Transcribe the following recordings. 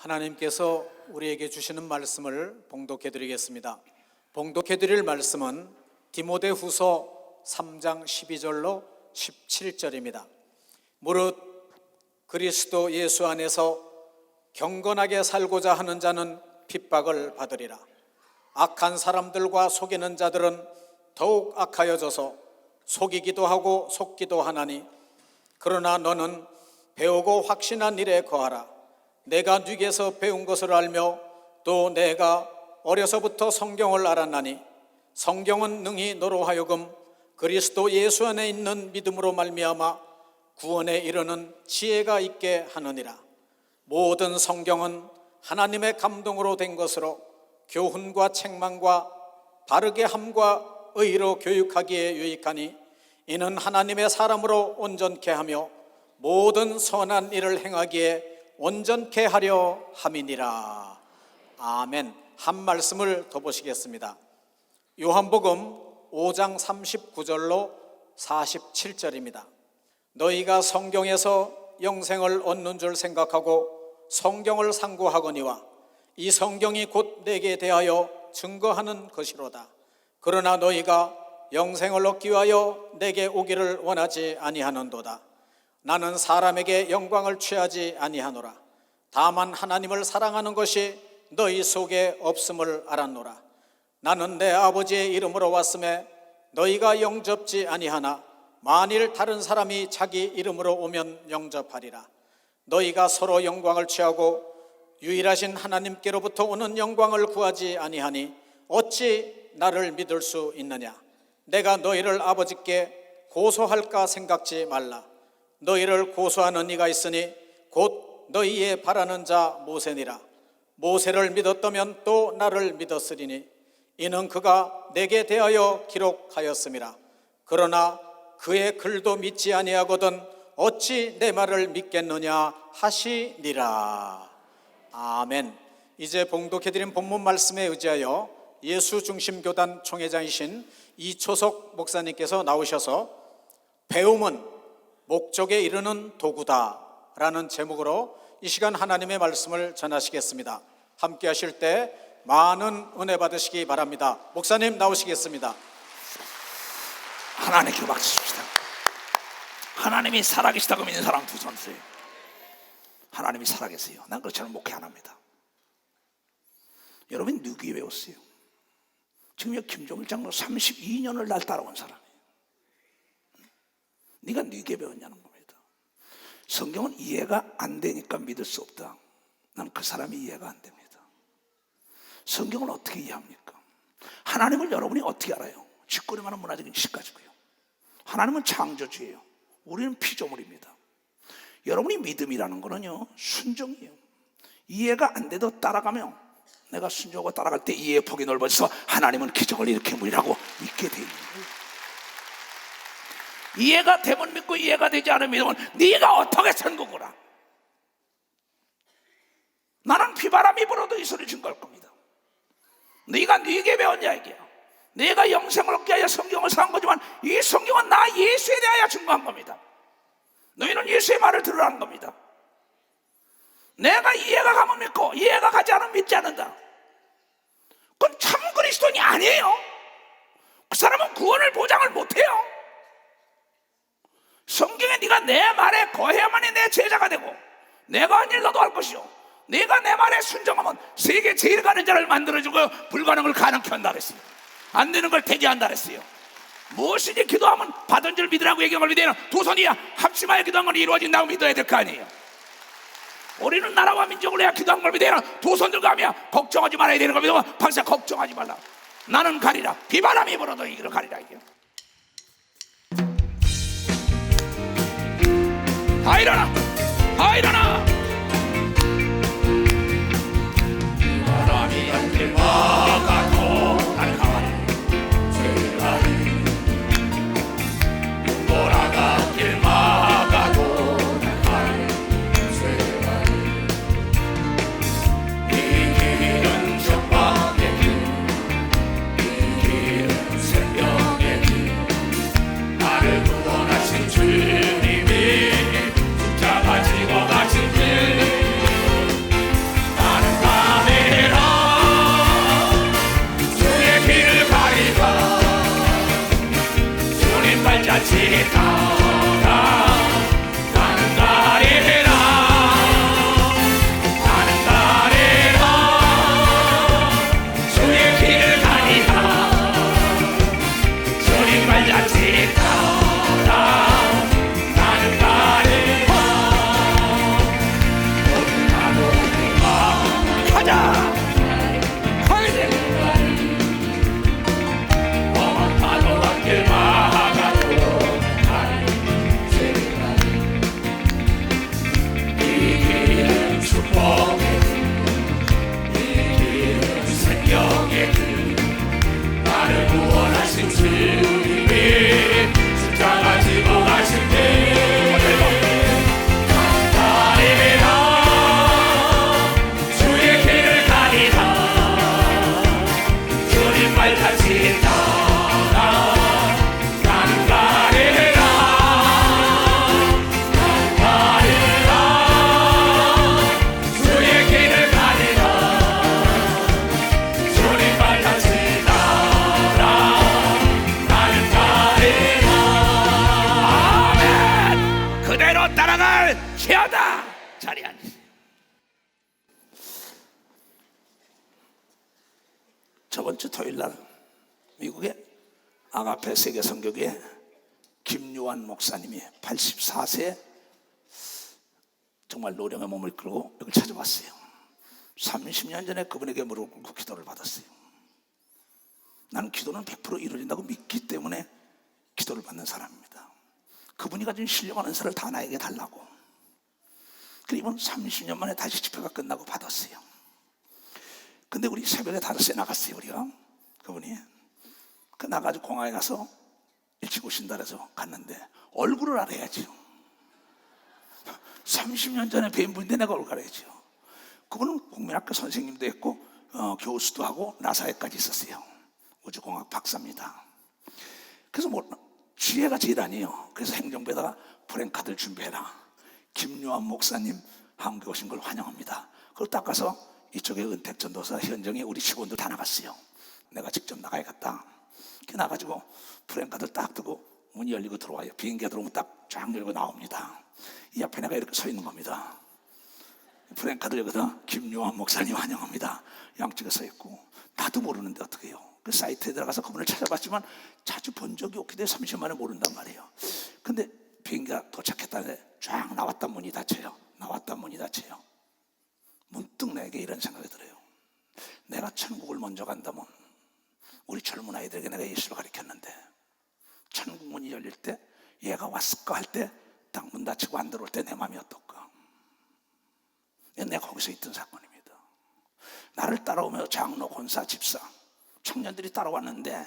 하나님께서 우리에게 주시는 말씀을 봉독해 드리겠습니다. 봉독해 드릴 말씀은 디모데후서 3장 12절로 17절입니다. 무릇 그리스도 예수 안에서 경건하게 살고자 하는 자는 핍박을 받으리라. 악한 사람들과 속이는 자들은 더욱 악하여져서 속이기도 하고 속기도 하나니, 그러나 너는 배우고 확신한 일에 거하라. 내가 네게서 배운 것을 알며 또 내가 어려서부터 성경을 알았나니, 성경은 능히 너로 하여금 그리스도 예수 안에 있는 믿음으로 말미암아 구원에 이르는 지혜가 있게 하느니라. 모든 성경은 하나님의 감동으로 된 것으로 교훈과 책망과 바르게 함과 의로 교육하기에 유익하니, 이는 하나님의 사람으로 온전케 하며 모든 선한 일을 행하기에 온전케 하려 함이니라. 아멘. 한 말씀을 더 보시겠습니다. 요한복음 5장 39절로 47절입니다. 너희가 성경에서 영생을 얻는 줄 생각하고 성경을 상고하거니와 이 성경이 곧 내게 대하여 증거하는 것이로다. 그러나 너희가 영생을 얻기 위하여 내게 오기를 원하지 아니하는도다. 나는 사람에게 영광을 취하지 아니하노라. 다만 하나님을 사랑하는 것이 너희 속에 없음을 알았노라. 나는 내 아버지의 이름으로 왔음에 너희가 영접지 아니하나 만일 다른 사람이 자기 이름으로 오면 영접하리라. 너희가 서로 영광을 취하고 유일하신 하나님께로부터 오는 영광을 구하지 아니하니 어찌 나를 믿을 수 있느냐? 내가 너희를 아버지께 고소할까 생각지 말라. 너희를 고소하는 이가 있으니 곧 너희의 바라는 자 모세니라. 모세를 믿었다면 또 나를 믿었으리니 이는 그가 내게 대하여 기록하였음이라. 그러나 그의 글도 믿지 아니하거든 어찌 내 말을 믿겠느냐 하시니라. 아멘. 이제 봉독해드린 본문 말씀에 의지하여 예수중심교단 총회장이신 이초석 목사님께서 나오셔서 배움은 목적에 이르는 도구다 라는 제목으로 이 시간 하나님의 말씀을 전하시겠습니다. 함께 하실 때 많은 은혜 받으시기 바랍니다. 목사님 나오시겠습니다. 하나님께 박수 칩시다. 하나님이 살아계시다고 믿는 사람 두 손 들어요. 하나님이 살아계세요. 난 그렇지는 목회 안 합니다. 여러분 누구에 배웠어요? 지금 여기 김종일 장로 32년을 날 따라온 사람이에요. 네가 누구에 배웠냐는 겁니다. 성경은 이해가 안 되니까 믿을 수 없다. 난 그 사람이 이해가 안 됩니다. 성경을 어떻게 이해합니까? 하나님을 여러분이 어떻게 알아요? 짓거리만한 문화적인 지식 가지고요. 하나님은 창조주예요. 우리는 피조물입니다. 여러분이 믿음이라는 거는요, 순종이에요. 이해가 안 돼도 따라가면 내가 순종하고 따라갈 때 이해의 폭이 넓어져서 하나님은 기적을 일으키물이라고 믿게 되는 거예요. 이해가 되면 믿고 이해가 되지 않으면 믿으면 네가 어떻게 선거구나. 나는 비바람이 불어도 이 소리 증거할 겁니다. 네가 네게 배웠냐 이게요. 내가 영생을 얻기 위하여 성경을 산 거지만 이 성경은 나 예수에 대하여 증거한 겁니다. 너희는 예수의 말을 들으라는 겁니다. 내가 이해가 가면 믿고 이해가 가지 않으면 믿지 않는다. 그건 참 그리스도인이 아니에요. 그 사람은 구원을 보장을 못해요. 성경에 네가 내 말에 거해야만이 내 제자가 되고 내가 한 일 너도 할 것이요 내가 내 말에 순종하면 세계 제일 가는 자를 만들어주고 불가능을 가능케 한다 그랬어요. 안 되는 걸 되게 한다 그랬어요. 무엇이지 기도하면 받은 줄 믿으라고 얘기한 걸 믿어야 두 손이야 합심하여 기도한 건 이루어진다고 믿어야 될 거 아니에요. 우리는 나라와 민족을 해야 기도한 걸 믿어야 두 손 들고 하며 걱정하지 말아야 되는 걸 믿으면 박사 걱정하지 말라. 나는 가리라. 비바람이 불어도 이 길을 가리라. 이게 다 일어나! 다 일어나! 바람이 함께 막아도 난 가만히 제가리 돌아가 길 막아도 난 가만히 제가리 이 길은 전방의 길 이 길은 생명의 길 나를 구원하신 주님이 저번 주 토요일 날 미국의 아가페 세계선교교회 김요한 목사님이 84세 정말 노령의 몸을 끌고 여기 찾아왔어요. 30년 전에 그분에게 무릎 꿇고 기도를 받았어요. 나는 기도는 100% 이루어진다고 믿기 때문에 기도를 받는 사람입니다. 그분이 가진 신령한 은사를 다 나에게 달라고. 그리고 이번 30년 만에 다시 집회가 끝나고 받았어요. 근데 우리 새벽에 5시에 나갔어요. 우리가 그분이 그 나가지고 공항에 가서 일찍 오신다 그래서 갔는데 얼굴을 알아야죠. 30년 전에 뵌 분인데 내가 얼굴 알아야죠. 그분은 국민학교 선생님도 했고 교수도 하고 나사에까지 있었어요. 우주공학 박사입니다. 그래서 뭐 지혜가 제일 아니에요. 그래서 행정부에다가 프랭카드를 준비해라. 김요한 목사님 한국에 오신 걸 환영합니다. 그걸 딱 가서 이쪽에 은택전도사 현정에 우리 직원들 다 나갔어요. 내가 직접 나가야겠다. 이렇게 나가지고 프랭카드를 딱 두고 문이 열리고 들어와요. 비행기가 들어오면 딱 쫙 열고 나옵니다. 이 앞에 내가 이렇게 서 있는 겁니다. 프랭카드 여기다 김요한 목사님 환영합니다. 양쪽에 서 있고 나도 모르는데 어떻게 해요. 그 사이트에 들어가서 그분을 찾아봤지만 자주 본 적이 없기 때문에 30년 만에 모른단 말이에요. 근데 비행기가 도착했다는데 쫙 나왔단 문이 닫혀요. 나왔단 문이 닫혀요. 문득 내게 이런 생각이 들어요. 내가 천국을 먼저 간다면 우리 젊은 아이들에게 내가 예수를 가르쳤는데 천국 문이 열릴 때 얘가 왔을까 할 때 딱 문 닫히고 안 들어올 때 내 마음이 어떨까. 내가 거기서 있던 사건입니다. 나를 따라오며 장로, 권사, 집사, 청년들이 따라왔는데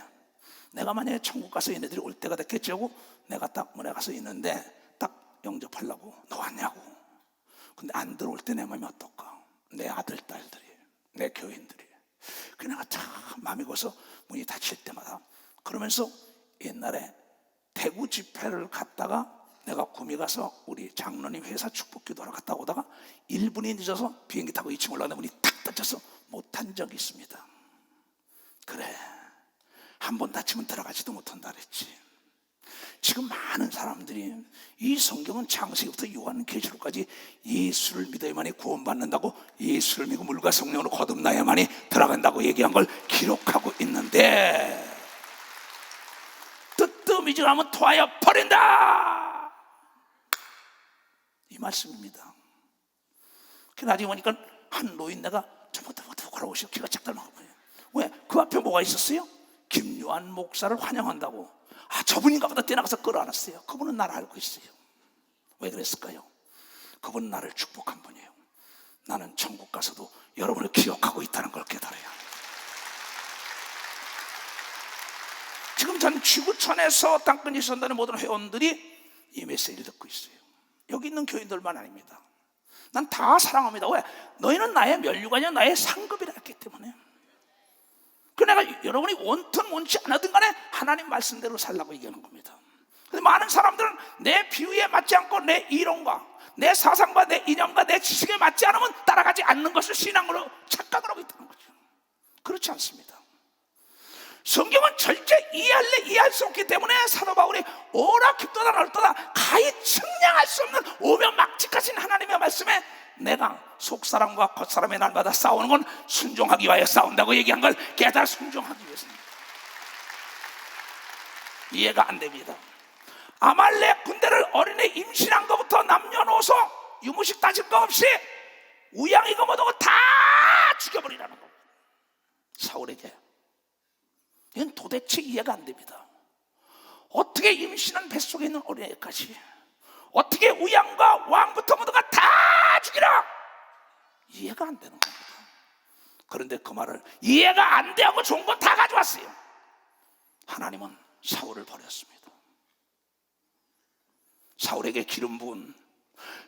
내가 만약에 천국 가서 얘네들이 올 때가 됐겠지 하고 내가 딱 문에 가서 있는데 딱 영접하려고 너 왔냐고. 근데 안 들어올 때 내 마음이 어떨까. 내 아들, 딸들이, 내 교인들이. 그래 내가 참 마음이 고서 문이 닫힐 때마다 그러면서 옛날에 대구 집회를 갔다가 내가 구미 가서 우리 장로님 회사 축복기도하러 갔다 오다가 1분이 늦어서 비행기 타고 2층 올라가는데 문이 탁 닫혀서 못한 적이 있습니다. 그래 한 번 다치면 들어가지도 못한다 그랬지. 지금 많은 사람들이 이 성경은 창세기부터 요한계시록까지 예수를 믿어야만이 구원받는다고, 예수를 믿고 물과 성령으로 거듭나야만이 들어간다고 얘기한 걸 기록하고 있는데 뜨뜻미지 않으면 토하여 버린다 이 말씀입니다. 그 나중에 보니까 한 노인네가 저부터 걸어오시고 귀가 짝 닮아가 보여요. 왜? 그 앞에 뭐가 있었어요? 김요한 목사를 환영한다고. 아 저분인가 보다 뛰어나가서 끌어안았어요. 그분은 나를 알고 있어요. 왜 그랬을까요? 그분은 나를 축복한 분이에요. 나는 천국 가서도 여러분을 기억하고 있다는 걸 깨달아요. 지금 전 지구촌에서 땅끝이 선다는 모든 회원들이 이 메시지를 듣고 있어요. 여기 있는 교인들만 아닙니다. 난 다 사랑합니다. 왜? 너희는 나의 면류관이야 나의 상급이라 했기 때문에. 그 내가 여러분이 원튼 원치 않았든 간에 하나님 말씀대로 살라고 얘기하는 겁니다. 근데 많은 사람들은 내 비유에 맞지 않고 내 이론과 내 사상과 내 이념과 내 지식에 맞지 않으면 따라가지 않는 것을 신앙으로 착각을 하고 있다는 거죠. 그렇지 않습니다. 성경은 절대 이해할 수 없기 때문에 사도 바울이 오라 깊도다 넓도다 가히 측량할 수 없는 오명막직하신 하나님의 말씀에 내가 속사람과 겉사람의 날마다 싸우는 건 순종하기 위하여 싸운다고 얘기한 걸 깨달아 순종하기 위해서입니다. 이해가 안 됩니다. 아말렉 군대를 어린애 임신한 것부터 남녀노소 유무식 따질 거 없이 우양이고 뭐고 다 죽여버리라는 겁니다. 사울에게. 이건 도대체 이해가 안 됩니다. 어떻게 임신한 뱃속에 있는 어린애까지, 어떻게 우양과 왕부터 모두가 다 죽이라, 이해가 안 되는 겁니다. 그런데 그 말을 이해가 안 되고 좋은 건 다 가져왔어요. 하나님은 사울을 버렸습니다. 사울에게 기름 부은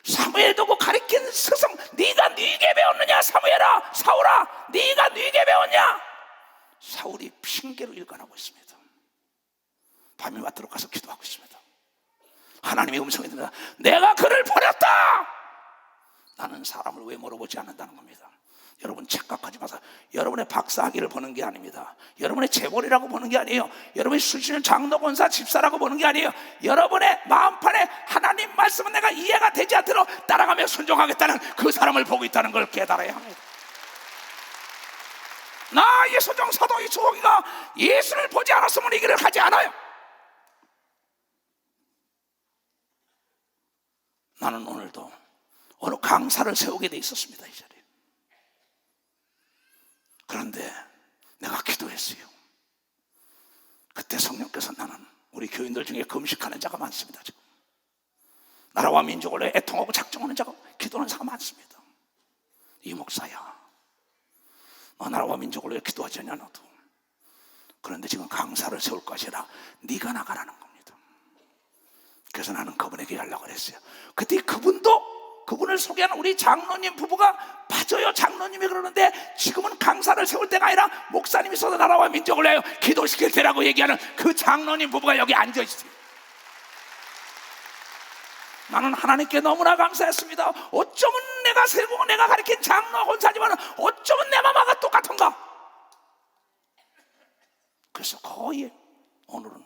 사무엘 두고 가리킨 스승, 네가 네게 배웠느냐? 사무엘아, 사울아, 네가 네게 배웠냐? 사울이 핑계로 일관하고 있습니다. 밤이 맞도록 가서 기도하고 있습니다. 하나님의 음성이 들려 내가 그를 버렸다. 나는 사람을 왜 물어보지 않는다는 겁니다. 여러분 착각하지 마세요. 여러분의 박사학위를 보는 게 아닙니다. 여러분의 재벌이라고 보는 게 아니에요. 여러분의 수시는 장로, 권사, 집사라고 보는 게 아니에요. 여러분의 마음판에 하나님 말씀은 내가 이해가 되지 않도록 따라가며 순종하겠다는 그 사람을 보고 있다는 걸 깨달아야 합니다. 나의 소정 사도 이수호기가 예수를 보지 않았으면 이 길을 가지 않아요. 나는 오늘도 어느 강사를 세우게 돼 있었습니다, 이 자리에. 그런데 내가 기도했어요. 그때 성령께서 나는 우리 교인들 중에 금식하는 자가 많습니다. 지금 나라와 민족을 위해 애통하고 작정하는 자가, 기도하는 자가 많습니다. 이 목사야, 너 나라와 민족을 위해 기도하지 않냐 너도. 그런데 지금 강사를 세울 것이라 네가 나가라는 겁니다. 그래서 나는 그분에게 연락을 했어요. 그때 그분을 소개하는 우리 장로님 부부가 맞아요, 장로님이 그러는데 지금은 강사를 세울 때가 아니라 목사님이 있어서 나라와 민족을 위하여 기도시킬 때라고 얘기하는 그 장로님 부부가 여기 앉아 있습니다. 나는 하나님께 너무나 감사했습니다. 어쩌면 내가 세우고 내가 가르친 장로 권사지만 어쩌면 내 마마가 똑같은가. 그래서 거의 오늘은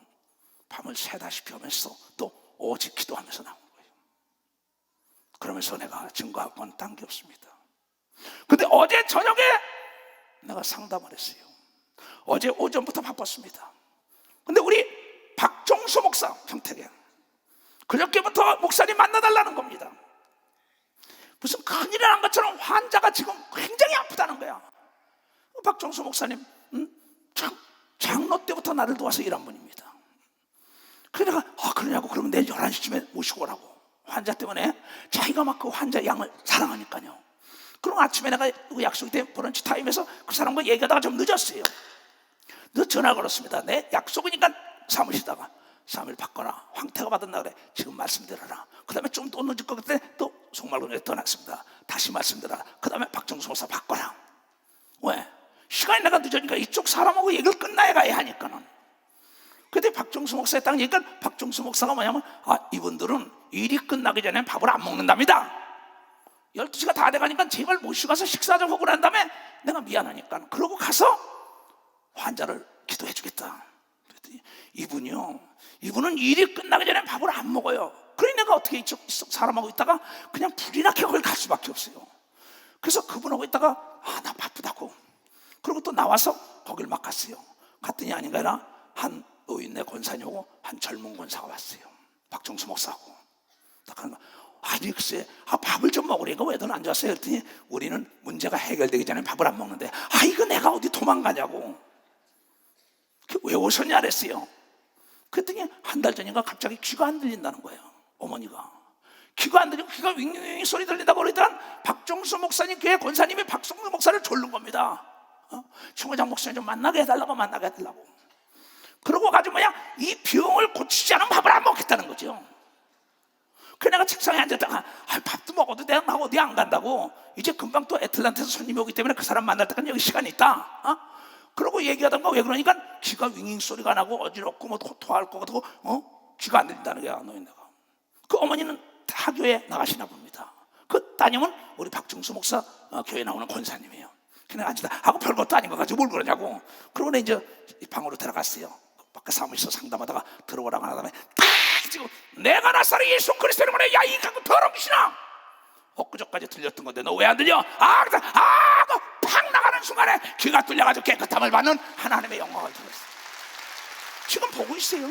밤을 새다시피 하면서 또 오직 기도하면서 나온 거예요. 그러면서 내가 증거할 건 딴 게 없습니다. 근데 어제 저녁에 내가 상담을 했어요. 어제 오전부터 바빴습니다. 근데 우리 박종수 목사, 평택에 그저께부터 목사님 만나달라는 겁니다. 무슨 큰일이 난 것처럼 환자가 지금 굉장히 아프다는 거야. 박종수 목사님, 장로 때부터 나를 도와서 일한 분입니다. 그래서 내가 그러냐고, 그러면 내일 11시쯤에 모시고 오라고. 환자 때문에 자기가 막 그 환자 양을 사랑하니까요. 그럼 아침에 내가 그 약속이 된 브런치 타임에서 그 사람과 얘기하다가 좀 늦었어요. 늦어 전화 걸었습니다. 내 약속이니까 사무실다가 사무실 바꿔라. 황태가 받았나 그래. 지금 말씀드려라. 그 다음에 좀 또 늦을 것 같아. 또 속말로 떠났습니다. 다시 말씀드려라. 그 다음에 박정수 목사 바꿔라. 왜? 시간이 내가 늦으니까 이쪽 사람하고 얘기를 끝나야 가야 하니까는. 그때 박정수 목사에 딱 얘기니까 박정수 목사가 뭐냐면 이분들은 일이 끝나기 전에 밥을 안 먹는답니다. 12시가 다 돼가니까 제발 모시고 가서 식사 좀 하고 난 다음에 내가 미안하니까 그러고 가서 환자를 기도해 주겠다. 그랬더니 이분은 일이 끝나기 전에 밥을 안 먹어요. 그러니 내가 어떻게 이쪽 사람하고 있다가 그냥 불이 나게 거길 갈 수밖에 없어요. 그래서 그분하고 있다가 나 바쁘다고. 그리고 또 나와서 거길 막 갔어요. 갔더니 아닌가 아니라 한 노인네 권사님하고 한 젊은 권사가 왔어요. 박정수 목사하고. 딱 하는 거. 아니 글쎄 밥을 좀 먹으려니까 왜 넌 안 좋았어요? 그랬더니 우리는 문제가 해결되기 전에 밥을 안 먹는데 이거 내가 어디 도망가냐고. 왜 오셨냐 그랬어요. 그랬더니 한 달 전인가 갑자기 귀가 안 들린다는 거예요. 어머니가 귀가 안 들리고 귀가 윙윙 소리 들린다고 그러더니 박정수 목사님 교회 권사님이 박정수 목사를 졸른 겁니다. 총회장 목사님 좀 만나게 해달라고. 그러고 가지고 이 병을 고치지 않으면 밥을 안 먹겠다는 거죠. 그래 내가 책상에 앉았다가 밥도 먹어도 내가 어디 안 간다고. 이제 금방 또 애틀란타에서 손님이 오기 때문에 그 사람 만날 때까지 여기 시간이 있다. 그러고 얘기하던가 왜 그러니까 귀가 윙윙 소리가 나고 어지럽고 뭐 토할 것 같고 귀가 안 들린다는 거야. 노인네가. 그 어머니는 타교에 나가시나 봅니다. 그 따님은 우리 박정수 목사 교회 나오는 권사님이에요. 그냥 앉다 하고 별것도 아닌 것 가지고 뭘 그러냐고. 그러고 이제 방으로 들어갔어요. 밖에 사무실에서 상담하다가 들어오라고 하다음에 딱 지금 내가 나사렛 예수 그리스도의 이름으로 야이 갖고 더러운 귀신아. 엊그저까지 들렸던 건데 너 왜 안 들려? 팍 나가는 순간에 귀가 뚫려가지고 깨끗함을 받는 하나님의 영광을 들었어요. 지금 보고 있어요.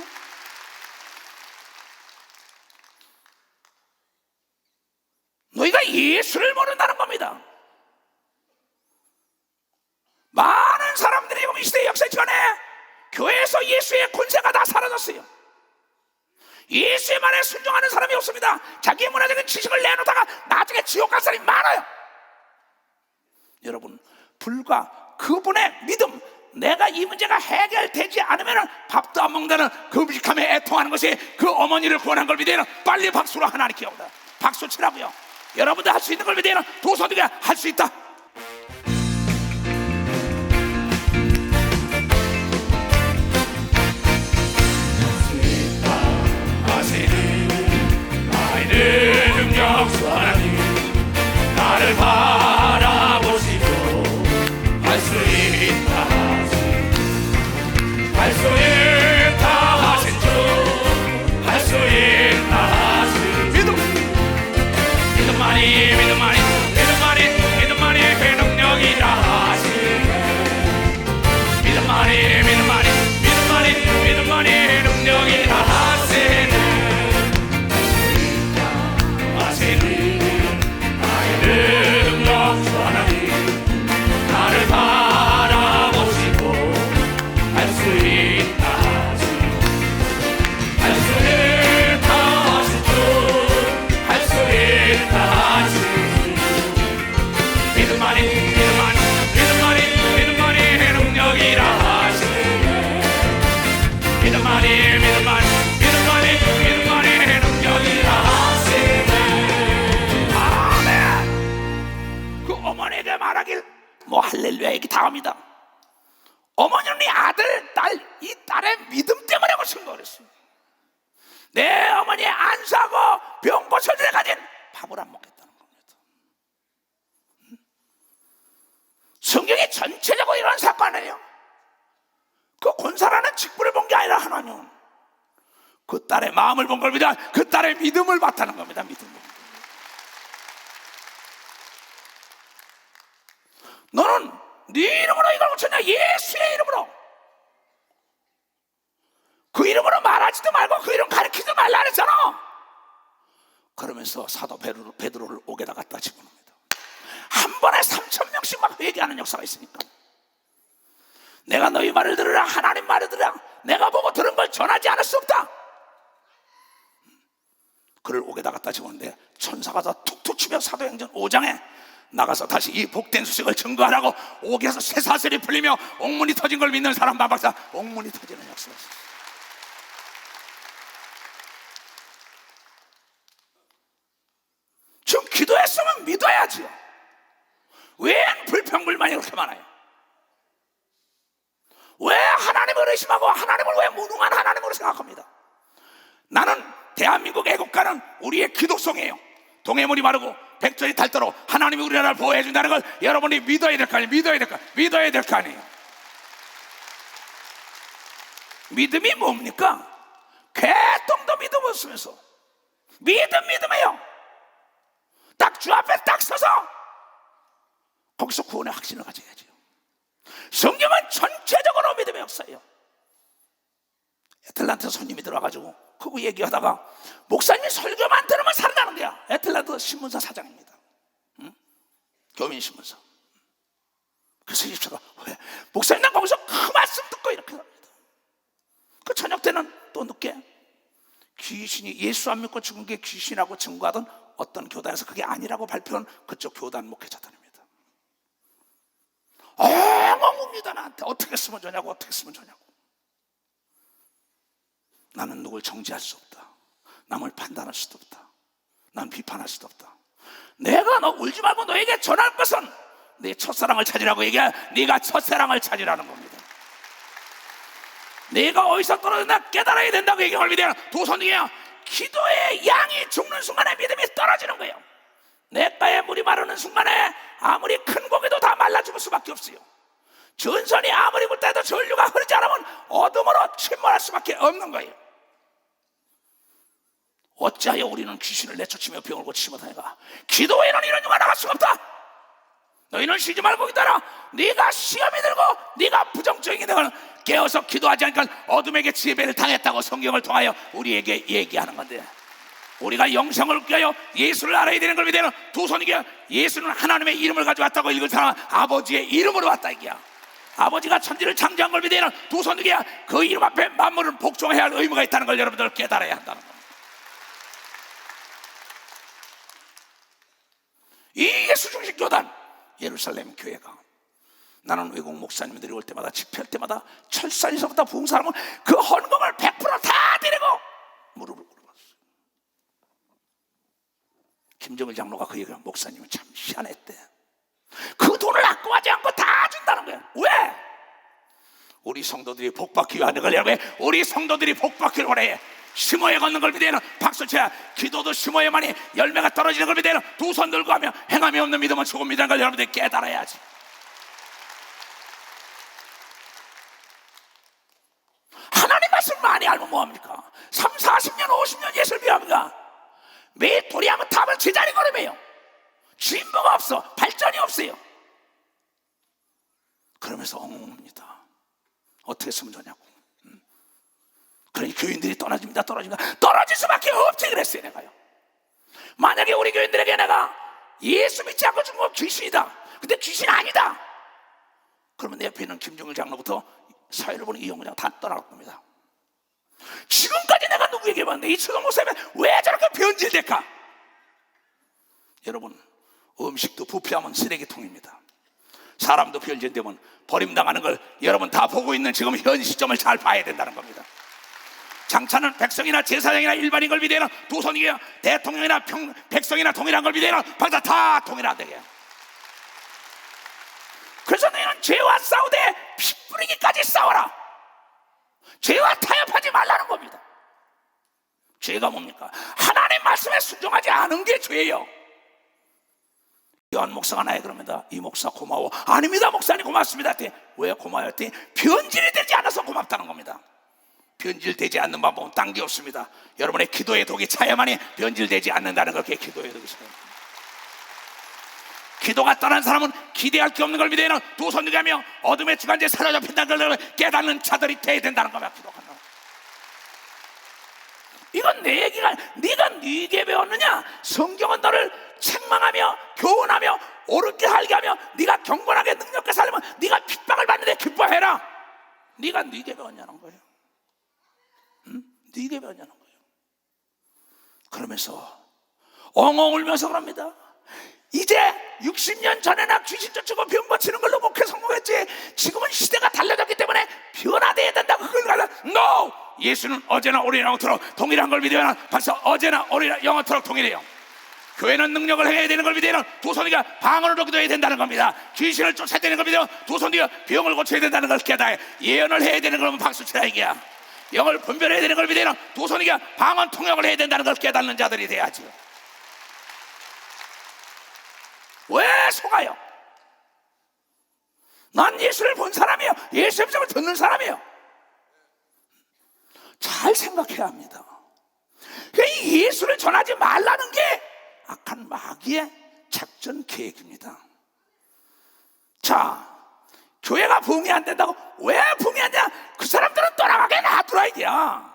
너희가 예수를 모른다는 겁니다. 많은 사람들이 이 시대 역사 시간에 교회에서 예수의 권세가 다 사라졌어요. 예수의 말에 순종하는 사람이 없습니다. 자기의 문화적인 지식을 내놓다가 나중에 지옥 갈 사람이 많아요. 여러분, 불과 그분의 믿음, 내가 이 문제가 해결되지 않으면 밥도 안 먹는다는 금식함에 애통하는 것이 그 어머니를 구원한 걸 믿으면 빨리 박수로 하나님께 오다. 박수 치라고요. 여러분들 할 수 있는 걸 믿으면 도서들이 할 수 있다. 능력수 하나님 나를 바라보시고 할 수 있다 하신 주 할 수 있다 하신 믿음만이 믿음만이 능력이라 하시네. 믿음만이 능력이라 하시네. 아멘. 그 어머니에게 말하길 뭐 할렐루야 얘기 다 합니다. 어머니는 이 아들, 딸, 이 딸의 믿음 때문에 고친 거랬어요. 내 어머니 안 사고 병 고쳐줄 가진 밥을 안 먹겠다는 겁니다. 성경이 전체적으로 이런 사건이에요. 그 권사라는 직분을 본 게 아니라 하나님 그 딸의 마음을 본 겁니다. 그 딸의 믿음을 봤다는 겁니다. 믿음을. 너는 네 이름으로 이걸 고쳤냐? 예수의 이름으로. 그 이름으로 말하지도 말고 그 이름 가르치지 말라 그랬잖아. 그러면서 사도 베드로를 옥에다 갖다 집어넣습니다. 한 번에 3,000명씩 막 회개하는 역사가 있으니까. 내가 너희 말을 들으라, 하나님 말을 들으라. 내가 보고 들은 걸 전하지 않을 수 없다. 그를 옥에다 갖다 집었는데 천사가 다 툭툭 치며 사도행전 5장에 나가서 다시 이 복된 소식을 증거하라고 옥에서 쇠사슬이 풀리며 옥문이 터진 걸 믿는 사람 반박사 옥문이 터지는 역사가 있어요. 지금 기도했으면 믿어야지요. 왜 불평불만이 그렇게 많아요? 왜 하나님을 의심하고 하나님을 왜 무능한 하나님으로 생각합니다? 나는 대한민국 애국가는 우리의 기독성이에요. 동해물이 마르고 백전이 닳도록 하나님이 우리나라를 보호해 준다는 걸 여러분이 믿어야 될 거 아니에요. 믿어야 될 거 아니에요. 믿음이 뭡니까? 개똥도 믿음 없으면서 믿음이에요. 딱 주 앞에 딱 서서 거기서 구원의 확신을 가져야죠. 성경은 전체적으로 믿음의 역사예요. 애틀란타 손님이 들어와가지고 그거 얘기하다가 목사님이 설교만 들으면 살아나는 거야. 애틀란타 신문사 사장입니다. 응? 교민신문사. 그래서 이 집사가 왜? 목사님 난 거기서 그 말씀 듣고 이렇게 합니다. 그 저녁 때는 또 늦게 귀신이 예수 안 믿고 죽은 게 귀신이라고 증거하던 어떤 교단에서 그게 아니라고 발표한 그쪽 교단 목회자들입니다. 엉엉웁니다. 나한테 어떻게 쓰면 좋냐고. 나는 누굴 정죄할 수 없다. 남을 판단할 수도 없다. 난 비판할 수도 없다. 내가 너 울지 말고 너에게 전할 것은 네 첫사랑을 찾으라고 얘기해. 네가 첫사랑을 찾으라는 겁니다. 네가 어디서 떨어졌나 깨달아야 된다고 얘기할 믿어요. 도선이에요. 기도의 양이 죽는 순간에 믿음이 떨어지는 거예요. 냇가에 물이 마르는 순간에 아무리 큰 고기도 다 말라 죽을 수밖에 없어요. 전선이 아무리 굵다해도 전류가 흐르지 않으면 어둠으로 침몰할 수밖에 없는 거예요. 어찌하여 우리는 귀신을 내쫓으며 병을 고치지 못하는가? 기도에는 이런 유가 나갈 수가 없다. 너희는 쉬지 말고 기다려. 네가 시험이 들고 네가 부정적인 내가 깨어서 기도하지 않으니까 어둠에게 지배를 당했다고 성경을 통하여 우리에게 얘기하는 건데, 우리가 영생을 깨어 예수를 알아야 되는 걸 믿어요. 도선이게 예수는 하나님의 이름을 가져왔다고 읽은 사람은 아버지의 이름으로 왔다 이게야. 아버지가 천지를 창조한 걸 믿어요. 도선이게 그 이름 앞에 만물을 복종해야 할 의무가 있다는 걸 여러분들 깨달아야 한다는 겁니다. 이 예수 중심 교단 예루살렘 교회가, 나는 외국 목사님들이 올 때마다 집회할 때마다 철산에서부터 부흥 사람은 그 헌금을 100% 다 드리고 무릎을 꿇었어요. 김정일 장로가 그 얘기를, 목사님은 참 희한했대. 그 돈을 아까워하지 않고 다 준다는 거야. 왜? 우리 성도들이 복받기 위하는 걸 여러분, 우리 성도들이 복받기를 원해. 심어에 걷는 걸 믿어요. 박수쳐야. 기도도 심어에만이 열매가 떨어지는 걸 믿어요. 두 손 들고 하며 행함이 없는 믿음은 죽은 믿음인 걸 여러분들이 깨달아야지. 하나님 말씀 많이 알면 뭐합니까? 3, 40년, 50년 예수를 비합니까? 매일 도리하면 탑을 제자리 걸음해요. 진보가 없어. 발전이 없어요. 그러면서 엉엉합니다. 어떻게 쓰면 좋냐고. 그러니 교인들이 떨어집니다. 떨어질 수밖에 없지 그랬어요. 내가요. 만약에 우리 교인들에게 내가 예수 믿지 않고 죽은 건 귀신이다, 근데 귀신 아니다, 그러면 내 옆에 있는 김종일 장로부터 사회를 보는 이용구 장 다 떠나갈 겁니다. 지금까지 내가 누구에게 봤는데 이 최강 목사님은 왜 저렇게 변질될까? 여러분, 음식도 부패하면 쓰레기통입니다. 사람도 변질되면 버림당하는 걸 여러분 다 보고 있는 지금 현 시점을 잘 봐야 된다는 겁니다. 장차는 백성이나 제사장이나 일반인 걸 비대하는 두 손이에요. 대통령이나 백성이나 동일한 걸 비대하는 박사 다 동일하되게. 그래서 너희는 죄와 싸우되 피 뿌리기까지 싸워라. 죄와 타협하지 말라는 겁니다. 죄가 뭡니까? 하나님 말씀에 순종하지 않은 게 죄예요. 요한 목사가 나에게 그럽니다. 이 목사 고마워. 아닙니다 목사님 고맙습니다. 왜 고마워요? 변질이 되지 않아서 고맙다는 겁니다. 변질되지 않는 방법은 딴 게 없습니다. 여러분의 기도의 독이 차야만이 변질되지 않는다는 걸 기도의 독이 차요. 기도가 떠난 사람은 기대할 게 없는 걸 믿어야 하는 두 손 들게 어둠의 주관자에 사로잡힌다는 걸 깨닫는 자들이 돼야 된다는 겁니다. 기도가 이건 내 얘기가 네가 네게 배웠느냐? 성경은 너를 책망하며 교훈하며 옳게 살게 하며 네가 경건하게 능력있게 살려면 네가 핍박을 받는데 기뻐해라. 네가 네게 배웠냐는 거예요. 응? 네게 배웠냐는 거예요. 그러면서 엉엉 울면서 그럽니다. 이제 60년 전에나 귀신 쫓고 병 고치는 걸로 목회 성공했지 지금은 시대가 달라졌기 때문에 변화되어야 된다고 그걸 가려. NO! 예수는 어제나 오늘이나 영원토록 동일한 걸 믿어야 벌써 어제나 오늘이나 영원토록 동일해요. 교회는 능력을 해야 되는 걸 믿어야 두 손이가 방언으로 기도해야 된다는 겁니다. 귀신을 쫓아야 되는 걸 믿어야 두 손이가 병을 고쳐야 된다는 걸 깨달아요. 예언을 해야 되는 걸 박수치라 이게야. 영을 분별해야 되는 걸 믿어야 두 손이가 방언 통역을 해야 된다는 걸 깨닫는 자들이 돼야지. 왜 속아요? 난 예수를 본 사람이에요. 예수의 음성을 듣는 사람이에요. 잘 생각해야 합니다. 이 예수를 전하지 말라는 게 악한 마귀의 작전 계획입니다. 자, 교회가 부흥이 안 된다고 왜 부흥이 안 되냐? 그 사람들은 떠나가게 놔두라 이게야.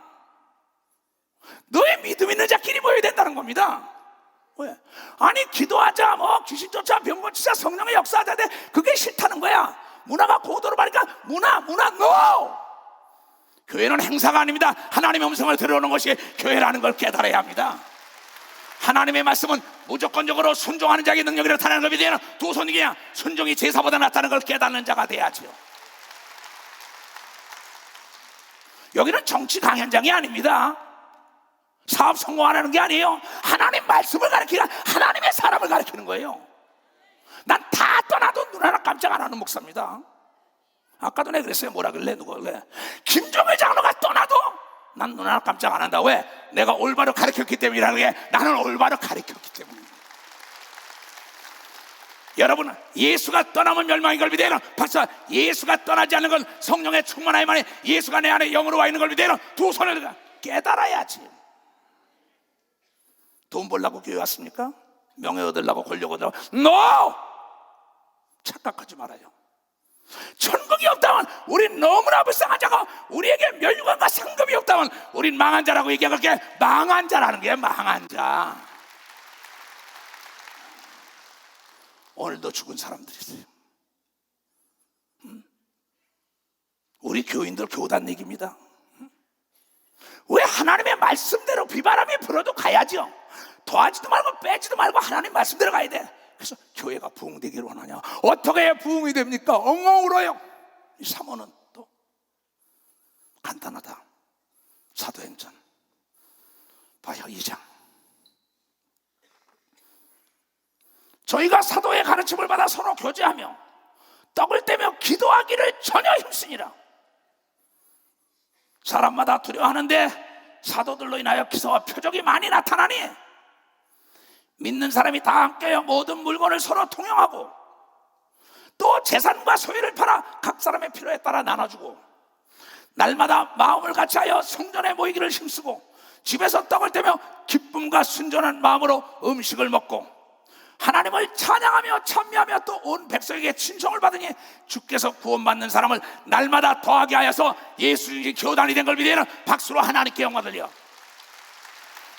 너의 믿음 있는 자끼리 모여야 된다는 겁니다. 왜? 아니 기도하자 뭐 귀신 쫓아 병 고치자 성령의 역사하자 돼 그게 싫다는 거야. 문화가 고도로 가니까 문화 NO! 교회는 행사가 아닙니다. 하나님의 음성을 들어오는 것이 교회라는 걸 깨달아야 합니다. 하나님의 말씀은 무조건적으로 순종하는 자에게 능력이 나타나는 걸 믿어야 두 손이야. 순종이 제사보다 낫다는 걸 깨닫는 자가 돼야죠. 여기는 정치 강연장이 아닙니다. 사업 성공하는 게 아니에요. 하나님 말씀을 가르치는 하나님의 사람을 가르치는 거예요. 난 다 떠나도 눈 하나 깜짝 안 하는 목사입니다. 아까도 내가 그랬어요. 뭐라 그래? 누가 그래? 김종회 장로가 떠나도 난 눈 하나 깜짝 안 한다. 왜? 내가 올바로 가르쳤기 때문이라는 게 나는 올바로 가르쳤기 때문입니다. 여러분 예수가 떠나면 멸망인 걸 믿어야 벌써 예수가 떠나지 않는 건 성령의 충만함만에 예수가 내 안에 영으로 와 있는 걸 믿어야 두 손을 깨달아야지. 돈 벌려고 교회 왔습니까? 명예 얻으려고 권력 얻으려고? NO! 착각하지 말아요. 천국이 없다면 우린 너무나 불쌍한 자고 우리에게 멸류관과 상급이 없다면 우린 망한 자라고 얘기할 게 망한 자라는 게 망한 자. 오늘도 죽은 사람들이 있어요. 우리 교인들 교단 얘기입니다. 왜 하나님의 말씀대로 비바람이 불어도 가야죠. 더하지도 말고 빼지도 말고 하나님 말씀대로 가야 돼. 그래서 교회가 부흥되기를 원하냐? 어떻게 해야 부흥이 됩니까? 엉엉 울어요. 이 사모는 또 간단하다. 사도행전 봐요 2장. 저희가 사도의 가르침을 받아 서로 교제하며 떡을 떼며 기도하기를 전혀 힘쓰니라. 사람마다 두려워하는데 사도들로 인하여 기사와 표적이 많이 나타나니 믿는 사람이 다 함께 모든 물건을 서로 통용하고 또 재산과 소유를 팔아 각 사람의 필요에 따라 나눠주고 날마다 마음을 같이하여 성전에 모이기를 힘쓰고 집에서 떡을 떼며 기쁨과 순전한 마음으로 음식을 먹고 하나님을 찬양하며 찬미하며 또 온 백성에게 친송을 받으니 주께서 구원받는 사람을 날마다 더하게 하여서 예수의 교단이 된 걸 믿으면 박수로 하나님께 영광 돌려.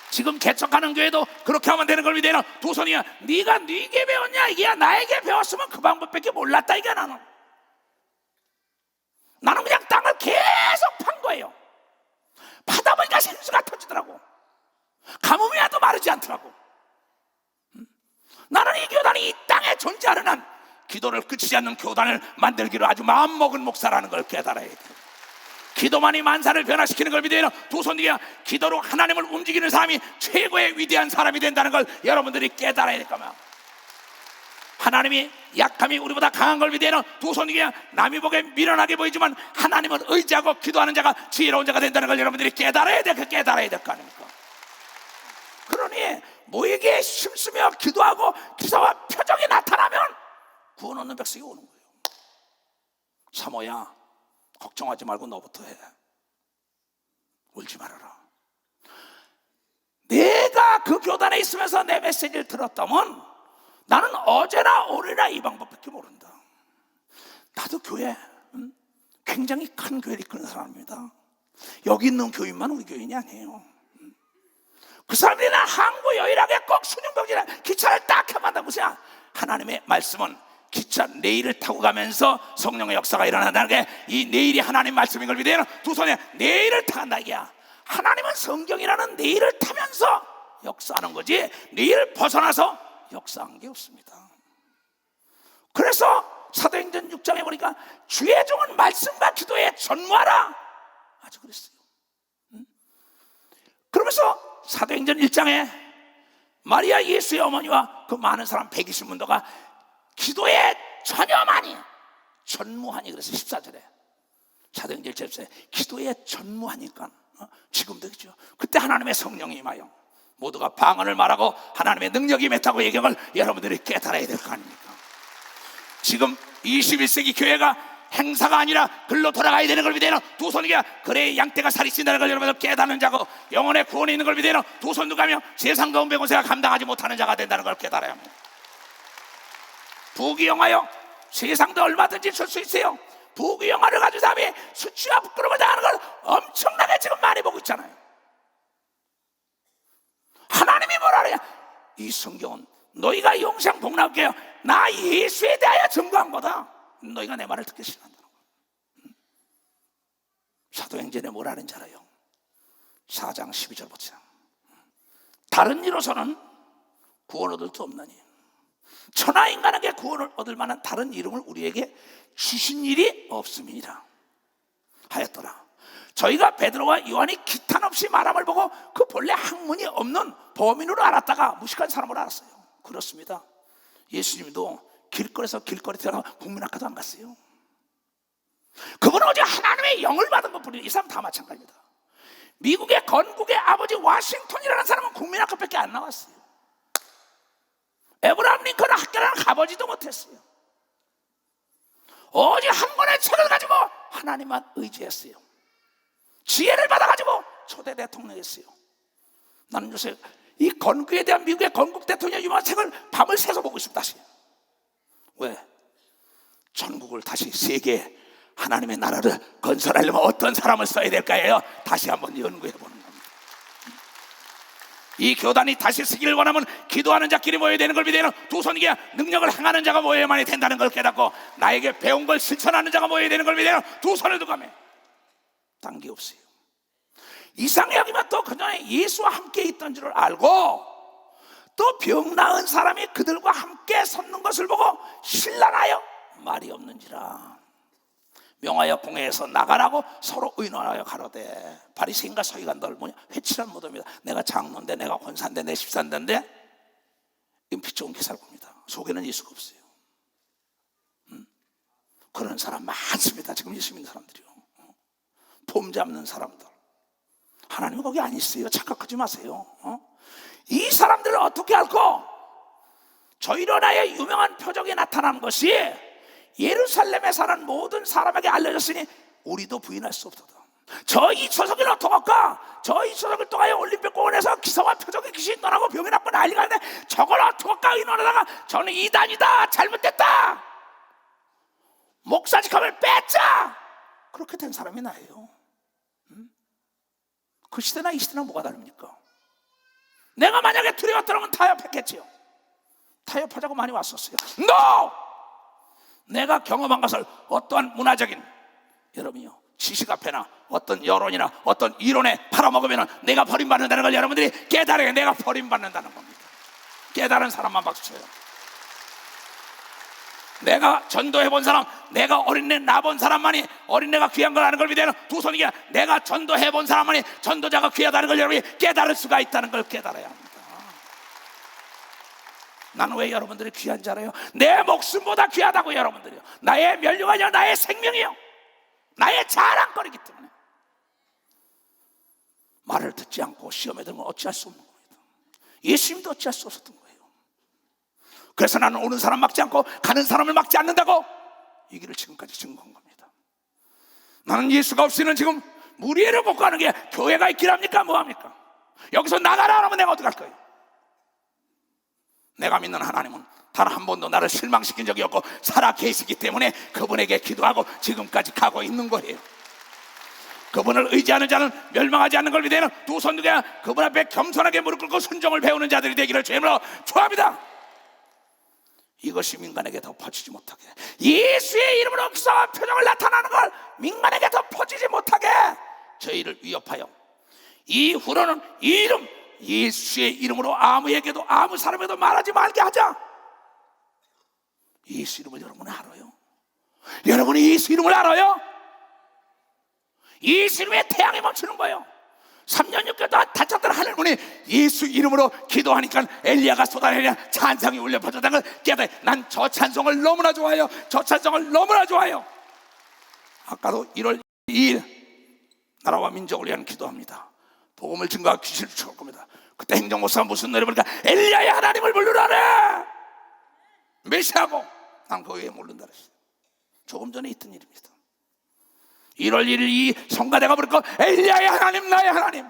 지금 개척하는 교회도 그렇게 하면 되는 걸 믿으면 두 손이야. 네가 네게 배웠냐? 이게 나에게 배웠으면 그 방법밖에 몰랐다 이게. 나는 그냥 땅을 계속 판 거예요. 파다 보니까 생수가 터지더라고. 가뭄이 와도 마르지 않더라고. 나는 이 교단이 이 땅에 존재하는 한 기도를 끝이지 않는 교단을 만들기로 아주 마음먹은 목사라는 걸 깨달아야 돼요. 기도만이 만사를 변화시키는 걸 믿어요. 두 손 뒤에 기도로 하나님을 움직이는 사람이 최고의 위대한 사람이 된다는 걸 여러분들이 깨달아야 될 겁니다. 하나님이 약함이 우리보다 강한 걸 믿어요. 두 손 뒤에 남이 보기에 미련하게 보이지만 하나님을 의지하고 기도하는 자가 지혜로운 자가 된다는 걸 여러분들이 깨달아야 될 거 아닙니까? 그러니 모에게 힘쓰며 기도하고 기사와 표적이 나타나면 구원 얻는 백성이 오는 거예요. 사모야, 걱정하지 말고 너부터 해. 울지 말아라. 내가 그 교단에 있으면서 내 메시지를 들었다면 나는 어제나 오늘이나 이 방법밖에 모른다. 나도 교회 굉장히 큰 교회를 이끄는 사람입니다. 여기 있는 교인만 우리 교인이 아니에요. 그 사람들이 나 항구 여일하게 꼭 수령병지나 기차를 딱 해만다. 무슨 하나님의 말씀은 기차 레일을 타고 가면서 성령의 역사가 일어난다는 게 이 레일이 하나님 말씀인 걸 믿어요. 두 손에 레일을 타간다 이야. 하나님은 성경이라는 레일을 타면서 역사하는 거지 레일을 벗어나서 역사한 게 없습니다. 그래서 사도행전 6장에 보니까 주의 종은 말씀과 기도에 전무하라 아주 그랬어요. 그러면서 사도행전 1장에 마리아 예수의 어머니와 그 많은 사람 120문도가 기도에 전념하니 전무하니 그래서 14절에 사도행전 1절에 기도에 전무하니까 지금도 그죠. 그때 하나님의 성령이 임하여 모두가 방언을 말하고 하나님의 능력이 임했다고 얘기한 걸 여러분들이 깨달아야 될 거 아닙니까? 지금 21세기 교회가 행사가 아니라 글로 돌아가야 되는 걸 믿어요. 두 손이야 그래 양떼가 살이 찐다는 걸 여러분들 깨닫는 자고 영혼의 구원에 있는 걸 믿어요. 두 손 누가 하며 세상 가운 백원세가 감당하지 못하는 자가 된다는 걸 깨달아야 합니다. 부귀영화요 세상도 얼마든지 줄 수 있어요. 부귀영화를 가진 사람이 수치와 부끄러움을 당하는 걸 엄청나게 지금 많이 보고 있잖아요. 하나님이 뭐라 그래요? 이 성경은 너희가 영생 복락해요 나 예수에 대하여 증거한 거다. 너희가 내 말을 듣기 싫어한다는 거예요. 사도행전에 뭐라 하는지 알아요? 4장 12절 보자. 다른 이로서는 구원 얻을 수 없나니 천하 인간에게 구원을 얻을 만한 다른 이름을 우리에게 주신 일이 없음이니라 하였더라. 저희가 베드로와 요한이 기탄 없이 말함을 보고 그 본래 학문이 없는 범인으로 알았다가 무식한 사람으로 알았어요. 그렇습니다. 예수님도 길거리에서 길거리 태어나고 국민학교도 안 갔어요. 그분은 오직 하나님의 영을 받은 것뿐이에요. 이 사람 다 마찬가지입니다. 미국의 건국의 아버지 워싱턴이라는 사람은 국민학교밖에 안 나왔어요. 에브라함 링컨은 학교를 가보지도 못했어요. 오직 한 권의 책을 가지고 하나님만 의지했어요. 지혜를 받아가지고 초대 대통령이었어요. 나는 요새 이 건국에 대한 미국의 건국 대통령 유명한 책을 밤을 새서 보고 있습니다. 다시. 왜? 전국을 다시 세계 하나님의 나라를 건설하려면 어떤 사람을 써야 될까요? 다시 한번 연구해 보는 겁니다. 이 교단이 다시 쓰기를 원하면 기도하는 자끼리 모여야 되는 걸 믿어요. 두 손이게 능력을 행하는 자가 모여야만이 된다는 걸 깨닫고 나에게 배운 걸 실천하는 자가 모여야 되는 걸 믿어요. 두 손을 두고 하면 딴 게 없어요. 이상하게 여기면 또 그전에 예수와 함께 있던 줄을 알고 또 병 나은 사람이 그들과 함께 섰는 것을 보고 신랄하여 말이 없는지라 명하여 공회에서 나가라고 서로 의논하여 가로되 바리새인과 서기관들 뭐냐 회칠한 무덤이다. 내가 장로인데 내가 권사인데 내 십산대인데 피 좋은 기사를 봅니다. 속에는 예수가 없어요. 그런 사람 많습니다. 지금 예수 믿는 사람들이요. 폼 잡는 사람들. 하나님은 거기 안 있어요. 착각하지 마세요. 이 사람들을 어떻게 알고 저 일어나의 유명한 표적이 나타난 것이 예루살렘에 사는 모든 사람에게 알려졌으니 우리도 부인할 수 없도다. 저 이초석을 어떡할까? 저 이초석을 통하여 올림픽 공원에서 기사와 표적의 귀신이 떠나고 병이 낫고 난리가 났는데 저걸 어떡할까 의논하다가 저는 이단이다 잘못됐다 목사직함을 뺐자 그렇게 된 사람이 나예요. 그 시대나 이 시대나 뭐가 다릅니까? 내가 만약에 두려웠더라면 타협했겠지요. 타협하자고 많이 왔었어요. NO! 내가 경험한 것을 어떠한 문화적인 여러분이요 지식 앞에나 어떤 여론이나 어떤 이론에 팔아먹으면 내가 버림받는다는 걸 여러분들이 깨달아야 내가 버림받는다는 겁니다. 깨달은 사람만 박수 쳐요. 내가 전도해 본 사람, 내가 어린애 낳아본 사람만이 어린애가 귀한 걸 아는 걸 믿어요. 두 손이 내가 전도해 본 사람만이 전도자가 귀하다는 걸 여러분이 깨달을 수가 있다는 걸 깨달아야 합니다. 나는 왜 여러분들이 귀한 줄 알아요? 내 목숨보다 귀하다고 여러분들이요. 나의 면류가 아니라 나의 생명이요, 나의 자랑거리기 때문에 말을 듣지 않고 시험에 들면 어찌할 수 없는 겁니다. 예수님도 어찌할 수 없었던 거예요. 그래서 나는 오는 사람 막지 않고 가는 사람을 막지 않는다고 이 길을 지금까지 증거한 겁니다. 나는 예수가 없이는 지금 무리를 걷고 가는 게 교회가 있기랍니까? 뭐합니까? 여기서 나가라 하면 내가 어떡할 거예요? 내가 믿는 하나님은 단 한 번도 나를 실망시킨 적이 없고 살아 계시기 때문에 그분에게 기도하고 지금까지 가고 있는 거예요. 그분을 의지하는 자는 멸망하지 않는 걸 믿어요. 두 손 두개 그분 앞에 겸손하게 무릎 꿇고 순종을 배우는 자들이 되기를 주님으로 축원합니다. 이것이 민간에게 더 퍼지지 못하게, 예수의 이름으로 기사와 표정을 나타나는 걸 민간에게 더 퍼지지 못하게 저희를 위협하여 이후로는 이 이름, 예수의 이름으로 아무에게도 아무 사람에게도 말하지 말게 하자. 예수 이름을 여러분은 알아요? 여러분이 예수 이름을 알아요? 예수 이름에 태양이 멈추는 거예요. 3년 6개월 동안 다쳤던 하늘문이 예수 이름으로 기도하니까 엘리야가 쏟아내냐 찬송이 울려 퍼졌다는 걸 깨달아. 난 저 찬송을 너무나 좋아해요. 저 찬송을 너무나 좋아해요. 아까도 1월 2일 나라와 민족을 위한 기도합니다. 복음을 증거하고 귀신을 쫓을 겁니다. 그때 행정목사가 무슨 노래 부르니까 엘리야의 하나님을 부르라래 메시아고, 난 그 외에 모른다 그랬어요. 조금 전에 있던 일입니다. 1월 1일 이 성가대가 부르고 엘리야의 하나님, 나의 하나님,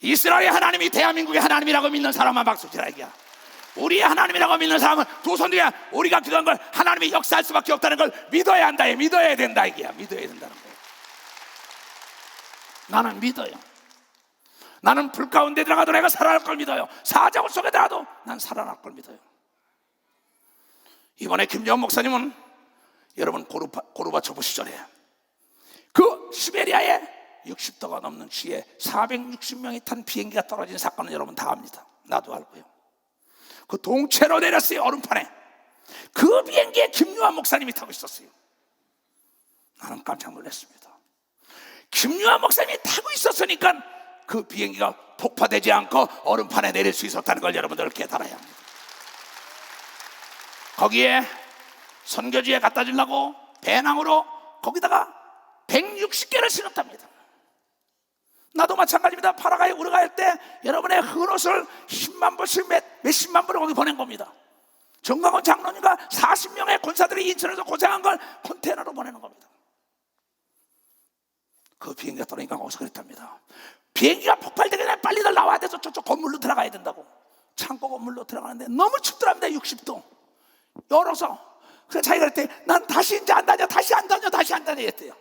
이스라엘의 하나님이 대한민국의 하나님이라고 믿는 사람만 박수치라 이기야. 우리의 하나님이라고 믿는 사람은 두 손 뒤에 우리가 기도한 걸 하나님이 역사할 수밖에 없다는 걸 믿어야 한다. 믿어야 된다 이기야. 믿어야 된다는 거예요. 나는 믿어요. 나는 불 가운데 들어가도 내가 살아날 걸 믿어요. 사자굴 속에 들어가도 난 살아날 걸 믿어요. 이번에 김여원 목사님은 여러분 고르바초프 시절에 그 시베리아에 60도가 넘는 추위에 460명이 탄 비행기가 떨어진 사건은 여러분 다 압니다. 나도 알고요. 그 동체로 내렸어요. 얼음판에. 그 비행기에 김유한 목사님이 타고 있었어요. 나는 깜짝 놀랐습니다. 김유한 목사님이 타고 있었으니까 그 비행기가 폭파되지 않고 얼음판에 내릴 수 있었다는 걸 여러분들 깨달아야 합니다. 거기에 선교지에 갖다 주려고 배낭으로 거기다가 160개를 실었답니다. 나도 마찬가지입니다. 파라과이 우르과이 때 여러분의 흑옷을 10만 불씩 몇십만 불을 거기 보낸 겁니다. 정광훈 장로님과 40명의 군사들이 인천에서 고생한 걸 컨테이너로 보내는 겁니다. 그 비행기가 떨어지니까 거기서 그랬답니다. 비행기가 폭발되기 전에 빨리들 나와야 돼서 저쪽 건물로 들어가야 된다고. 창고 건물로 들어가는데 너무 춥더랍니다. 60도 열어서. 그래서 자기가 그랬더니 난 다시 이제 안 다녀, 다시 안 다녀, 다시 안 다녀 했대요.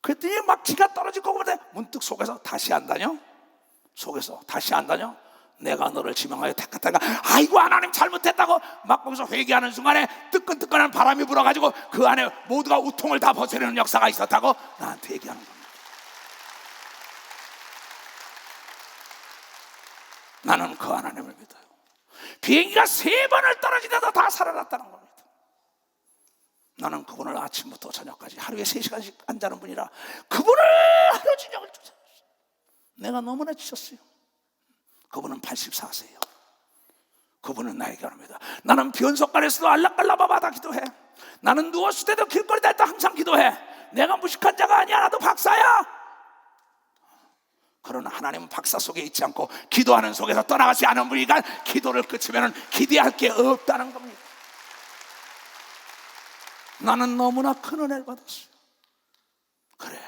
그랬더니 막 기가 떨어지고 그러는데 문득 속에서 다시 안 다녀? 속에서 다시 안 다녀? 내가 너를 지명하여 택했다가 아이고 하나님 잘못했다고 막 거기서 회개하는 순간에 뜨끈뜨끈한 바람이 불어가지고 그 안에 모두가 우통을 다 벗으려는 역사가 있었다고 나한테 얘기하는 겁니다. 나는 그 하나님을 믿어요. 비행기가 3번을 떨어지다도 다 살아났다는 겁니다. 나는 그분을 아침부터 저녁까지 하루에 3시간씩 안 자는 분이라 그분을 하루 저녁을 쫓아갔어요. 내가 너무나 지쳤어요. 그분은 84세예요. 그분은 나에게 합니다. 나는 변속간에서도 알락갈라바바다 기도해. 나는 누웠을 때도 길거리 다닐 때 항상 기도해. 내가 무식한 자가 아니야. 나도 박사야. 그러나 하나님은 박사 속에 있지 않고 기도하는 속에서 떠나가지 않은 분이니까 기도를 끝이면 기대할 게 없다는 겁니다. 나는 너무나 큰 은혜를 받았어요. 그래,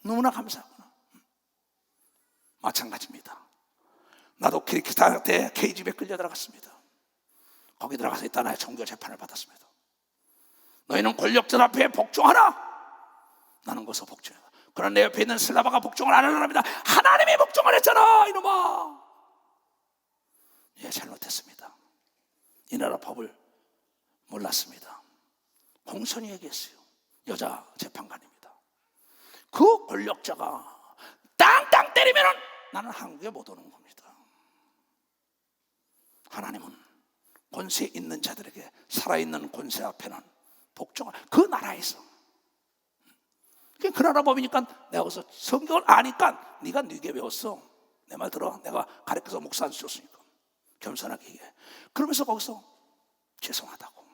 너무나 감사하구나. 마찬가지입니다. 나도 키르기스탄 때 KGB에 끌려 들어갔습니다. 거기 들어가서 일단 나의 종교 재판을 받았습니다. 너희는 권력者앞에 복종하라. 나는 거기서 복종해. 그러나 내 옆에 있는 슬라바가 복종을 안 하려고 합니다. 하나님이 복종을 했잖아 이놈아. 예, 잘못했습니다. 이 나라 법을 몰랐습니다. 공손히 얘기했어요. 여자 재판관입니다. 그 권력자가 땅땅 때리면 나는 한국에 못 오는 겁니다. 하나님은 권세 있는 자들에게, 살아있는 권세 앞에는 복종할, 그 나라에서. 그 나라 법이니까 내가 거기서 성경을 아니까 네가 네게 배웠어. 내 말 들어. 내가 가르쳐서 목사 안 줬으니까 겸손하게 얘기해. 그러면서 거기서 죄송하다고,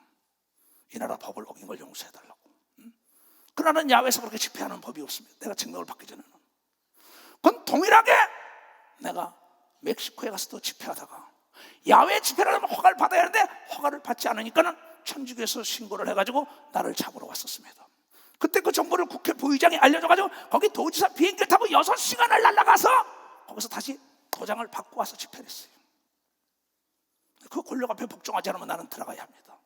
이 나라 법을 어긴 걸 용서해달라고. 그 나라는 야외에서 그렇게 집회하는 법이 없습니다. 내가 증명을 받기 전에는. 그건 동일하게 내가 멕시코에 가서도 집회하다가 야외 집회를 하면 허가를 받아야 하는데 허가를 받지 않으니까는 천주교에서 신고를 해가지고 나를 잡으러 왔었습니다. 그때 그 정보를 국회 부의장이 알려줘가지고 거기 도지사 비행기를 타고 6시간을 날아가서 거기서 다시 도장을 받고 와서 집회를 했어요. 그 권력 앞에 복종하지 않으면 나는 들어가야 합니다.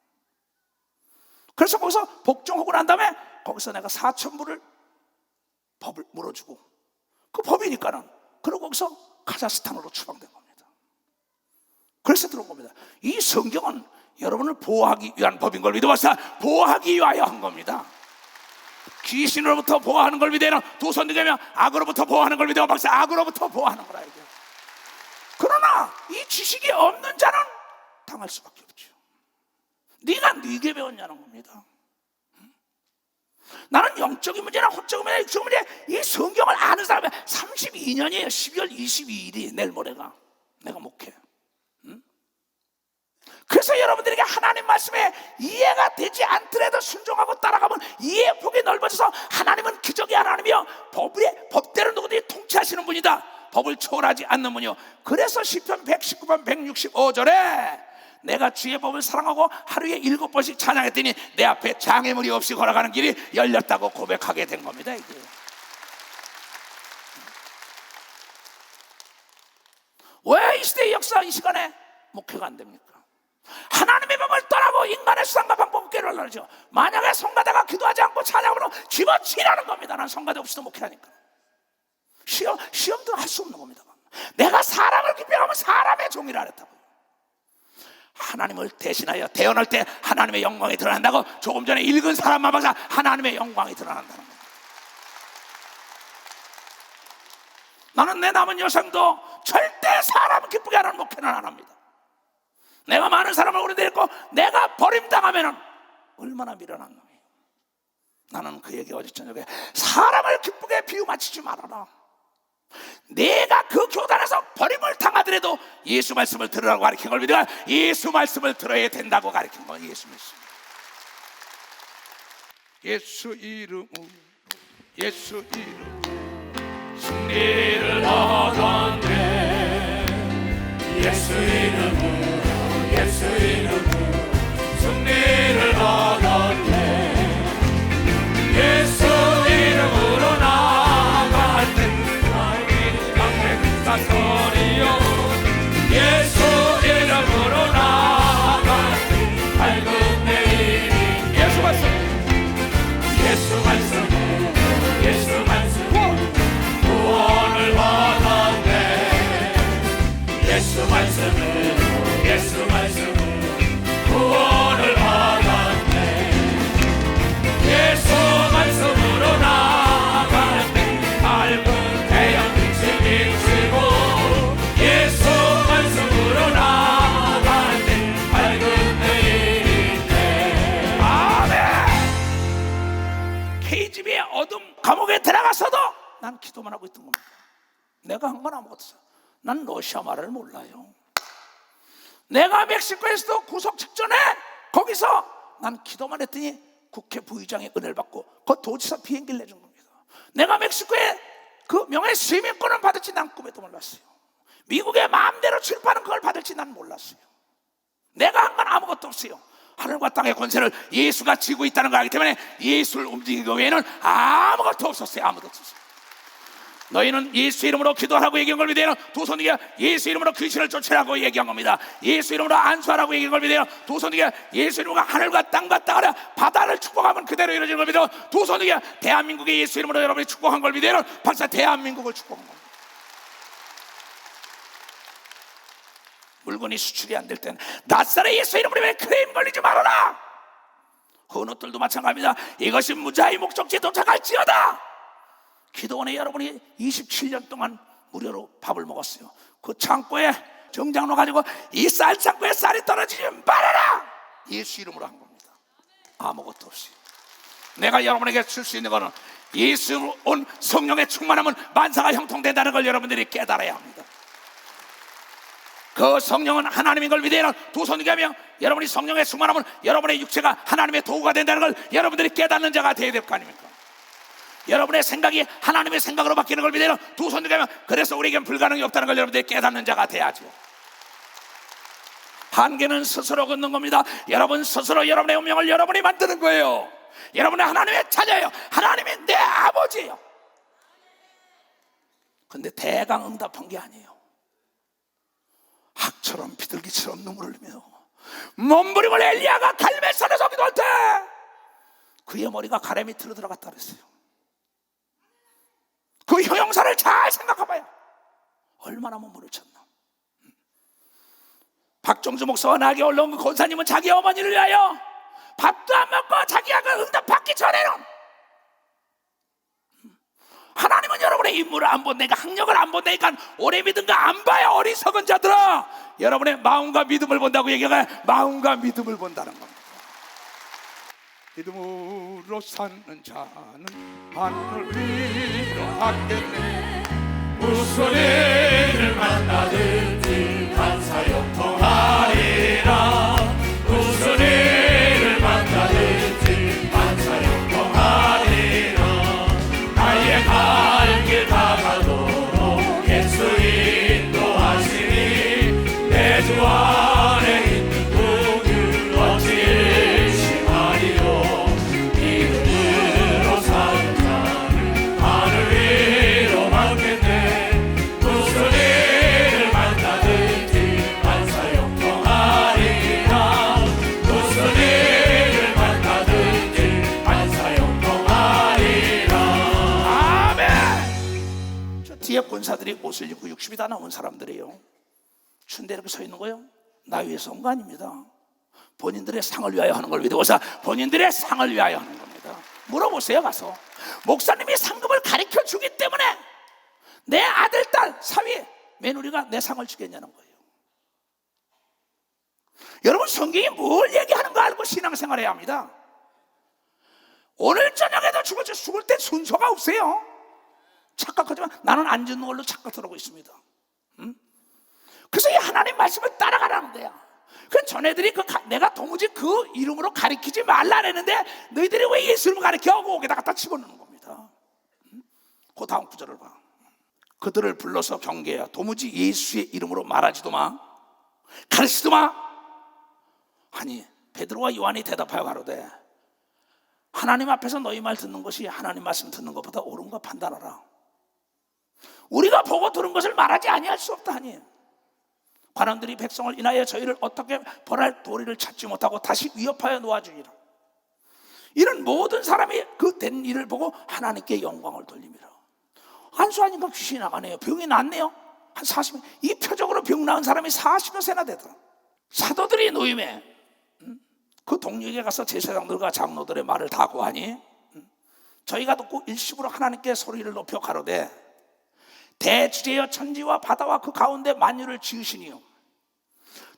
그래서 거기서 복종하고 난 다음에 거기서 내가 4,000불을 법을 물어주고, 그 법이니까는, 그리고 거기서 카자흐스탄으로 추방된 겁니다. 그래서 들어온 겁니다. 이 성경은 여러분을 보호하기 위한 법인 걸 믿어봤어요. 보호하기 위하여 한 겁니다. 귀신으로부터 보호하는 걸 믿어야 도선되면 악으로부터 보호하는 걸 믿어 박사, 악으로부터 보호하는 거라 이게. 그러나 이 지식이 없는 자는 당할 수밖에 없죠. 네가 네게 배웠냐는 겁니다. 나는 영적인 문제나 혼적인 문제나 육적인 문제, 이 성경을 아는 사람이 32년이에요 12월 22일이 내일 모레가 내가 목회. 그래서 여러분들에게 하나님 말씀에 이해가 되지 않더라도 순종하고 따라가면 이해의 폭이 넓어져서 하나님은 기적의 하나님이요, 법대로 누구든지 통치하시는 분이다. 법을 초월하지 않는 분이요. 그래서 시편 119편 165절에 내가 주의 법을 사랑하고 하루에 7번씩 찬양했더니 내 앞에 장애물이 없이 걸어가는 길이 열렸다고 고백하게 된 겁니다. 이게. 왜 이 시대의 역사, 이 시간에 목회가 안 됩니까? 하나님의 법을 떠나고 인간의 수단과 방법을 깨달으죠. 만약에 성가대가 기도하지 않고 찬양으로 집어치라는 겁니다. 난 성가대 없이도 목회하니까. 시험도 할 수 없는 겁니다. 내가 사람을 기뻐하면 사람의 종이라 그랬다고. 하나님을 대신하여 태어날 때 하나님의 영광이 드러난다고 조금 전에 읽은 사람만 봐서 하나님의 영광이 드러난다는 겁니다. 나는 내 남은 여생도 절대 사람 기쁘게 하는 목회는 안 합니다. 내가 많은 사람을 오래 데리고 내가 버림당하면 얼마나 미련한 놈이에요. 나는 그 얘기 어제 저녁에, 사람을 기쁘게 비유 맞추지 말아라. 내가 그 교단에서 버림을 당하더라도 예수 말씀을 들으라고 가르친 걸 믿어. 예수 말씀을 들어야 된다고 가르친 건 예수 말씀. 예수 이름으로, 예수 이름 승리를 얻었네. 예수 이름으로, 예수 이름으로 승리를 얻었네. 예수 이름으로 나아갈 때 소리요. 예수 이름으로 나아갈 때 밝은 내일이. 예수 말씀, 예수 말씀, 예수 말씀 구원을 얻었네. 예수 말씀으로, 예수 말씀으로 구원을 얻었네. 예수 말씀으로 나아갈 때 밝은 태양빛이 비치고, 예수 말씀으로 나아갈 때 밝은 내일인데. 아멘. KGB의 어둠 감옥에 들어가서도 난 기도만 하고 있던 겁니다. 내가 한 건 아무것도 없어요. 난 러시아 말을 몰라요. 내가 멕시코에서도 구속 직전에 거기서 난 기도만 했더니 국회 부의장의 은혜를 받고 그 도지사 비행기를 내준 겁니다. 내가 멕시코에 그 명예 시민권을 받을지 난 꿈에도 몰랐어요. 미국의 마음대로 출입하는 그걸 받을지 난 몰랐어요. 내가 한 건 아무것도 없어요. 하늘과 땅의 권세를 예수가 쥐고 있다는 걸 알기 때문에 예수를 움직이기 외에는 아무것도 없었어요. 아무것도 없었어요. 너희는 예수 이름으로 기도하라고 얘기한 걸 믿어요. 도선이가 예수 이름으로 귀신을 쫓으라고 얘기한 겁니다. 예수 이름으로 안수하라고 얘기한 걸 믿어요. 도선이가 예수 이름으로 하늘과 땅과 땅을 바다를 축복하면 그대로 이루어지는 걸 믿어요. 도선이가 대한민국의 예수 이름으로 여러분이 축복한 걸 믿어요. 박사 대한민국을 축복한 겁니다. 물건이 수출이 안 될 땐 낯설의 예수 이름으로 왜 크레임 걸리지 말아라. 헌옷들도 마찬가지입니다. 이것이 무자의 목적지에 도착할지어다. 기도원에 여러분이 27년 동안 무료로 밥을 먹었어요. 그 창고에 정장로 가지고 이 쌀상구에 쌀이 떨어지지 말아라. 예수 이름으로 한 겁니다. 아무것도 없이. 내가 여러분에게 줄 수 있는 것은 예수 온 성령의 충만함은 만사가 형통된다는 걸 여러분들이 깨달아야 합니다. 그 성령은 하나님인 걸 믿어야 두 손 들며 여러분이 성령의 충만함은 여러분의 육체가 하나님의 도구가 된다는 걸 여러분들이 깨닫는 자가 되어야 될 거 아닙니까? 여러분의 생각이 하나님의 생각으로 바뀌는 걸 믿어야 두 손 들며 그래서 우리에겐 불가능이 없다는 걸 여러분들이 깨닫는 자가 돼야죠. 한계는 스스로 걷는 겁니다. 여러분 스스로 여러분의 운명을 여러분이 만드는 거예요. 여러분은 하나님의 자녀예요. 하나님이 내 아버지예요. 근데 대강 응답한 게 아니에요. 학처럼 비둘기처럼 눈물을 흘리며 몸부림을 엘리야가 갈멜산에서 기도할 때 그의 머리가 가래 밑으로 들어갔다 그랬어요. 그 형용사를 잘 생각해봐요. 얼마나 몸부림을 쳤나. 박종주 목사와 나에게 올라온 그 권사님은 자기 어머니를 위하여 밥도 안 먹고 자기가 그 응답 받기 전에는 하나님은 여러분의 임무를 안 본다니까, 학력을 안 본다니까, 오래 믿은 거 안 봐요. 어리석은 자들아, 여러분의 마음과 믿음을 본다고 얘기가 마음과 믿음을 본다는 겁니다. 믿음으로 사는 자는 하늘 위로 하겠네. 무슨 일을 만나든지 반사형통하리라. 무슨 일을 만나든지 반사형통하리라. 나의 갈 길 다가도록 예수 인도하시니 내 주 안에 있는 그들 어찌 심하리요. 믿음으로 사는 자는 하늘 위로 받겠네. 무슨 일을 만나든지 반사형통하리라. 무슨 일을 만나든지 반사형통하리라. 아멘. 저 뒤에 권사들이 옷을 입고 60이 다 넘은 사람들이에요. 춘대 이렇게 서 있는 거예요. 나 위해서 온 거 아닙니다. 본인들의 상을 위하여 하는 걸 믿어보세요. 본인들의 상을 위하여 하는 겁니다. 물어보세요. 가서 목사님이 상급을 가르쳐 주기 때문에 내 아들, 딸, 사위, 며느리가 내 상을 주겠냐는 거예요. 여러분 성경이 뭘 얘기하는 거 알고 신앙생활해야 합니다. 오늘 저녁에도 죽을 때 순서가 없어요. 착각하지만 나는 안 죽는 걸로 착각하고 있습니다. 그래서 이 하나님 말씀을 따라가라는 거야. 그 전애들이 내가 도무지 그 이름으로 가르치지 말라 그랬는데 너희들이 왜 예수 이름을 가르쳐? 거기다 갖다 집어넣는 겁니다. 그 다음 구절을 봐. 그들을 불러서 경계해야 도무지 예수의 이름으로 말하지도 마, 가르치지도 마. 아니 베드로와 요한이 대답하여 가로되 하나님 앞에서 너희 말 듣는 것이 하나님 말씀 듣는 것보다 옳은 거 판단하라. 우리가 보고 들은 것을 말하지 아니할 수 없다 하니 관원들이 백성을 인하여 저희를 어떻게 벌할 도리를 찾지 못하고 다시 위협하여 놓아주니라. 이런 모든 사람이 그 된 일을 보고 하나님께 영광을 돌립니다. 안수하니까 귀신이 나가네요. 병이 낫네요. 한 40명. 이 표적으로 병 나은 사람이 40여 세나 되더라. 사도들이 노임에 그 동료에게 가서 제사장들과 장로들의 말을 다 고하니 저희가 듣고 일식으로 하나님께 소리를 높여 가로되 대주제여 천지와 바다와 그 가운데 만유를 지으시니요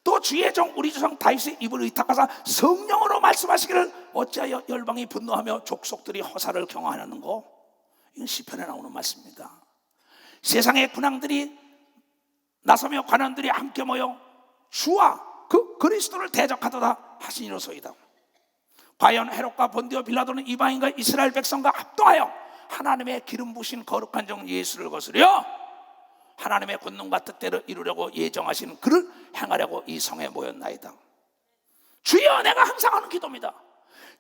또 주의 종 우리 조상 다윗의 입을 의탁하사 성령으로 말씀하시기를 어찌하여 열방이 분노하며 족속들이 허사를 경화하는고. 이건 시편에 나오는 말씀입니다. 세상의 군왕들이 나서며 관원들이 함께 모여 주와 그 그리스도를 대적하도다 하시니로소이다. 과연 헤롯과 본디오 빌라도는 이방인과 이스라엘 백성과 합동하여 하나님의 기름 부으신 거룩한 종 예수를 거스려 하나님의 권능과 뜻대로 이루려고 예정하신 그를 행하려고 이 성에 모였나이다. 주여, 내가 항상 하는 기도입니다.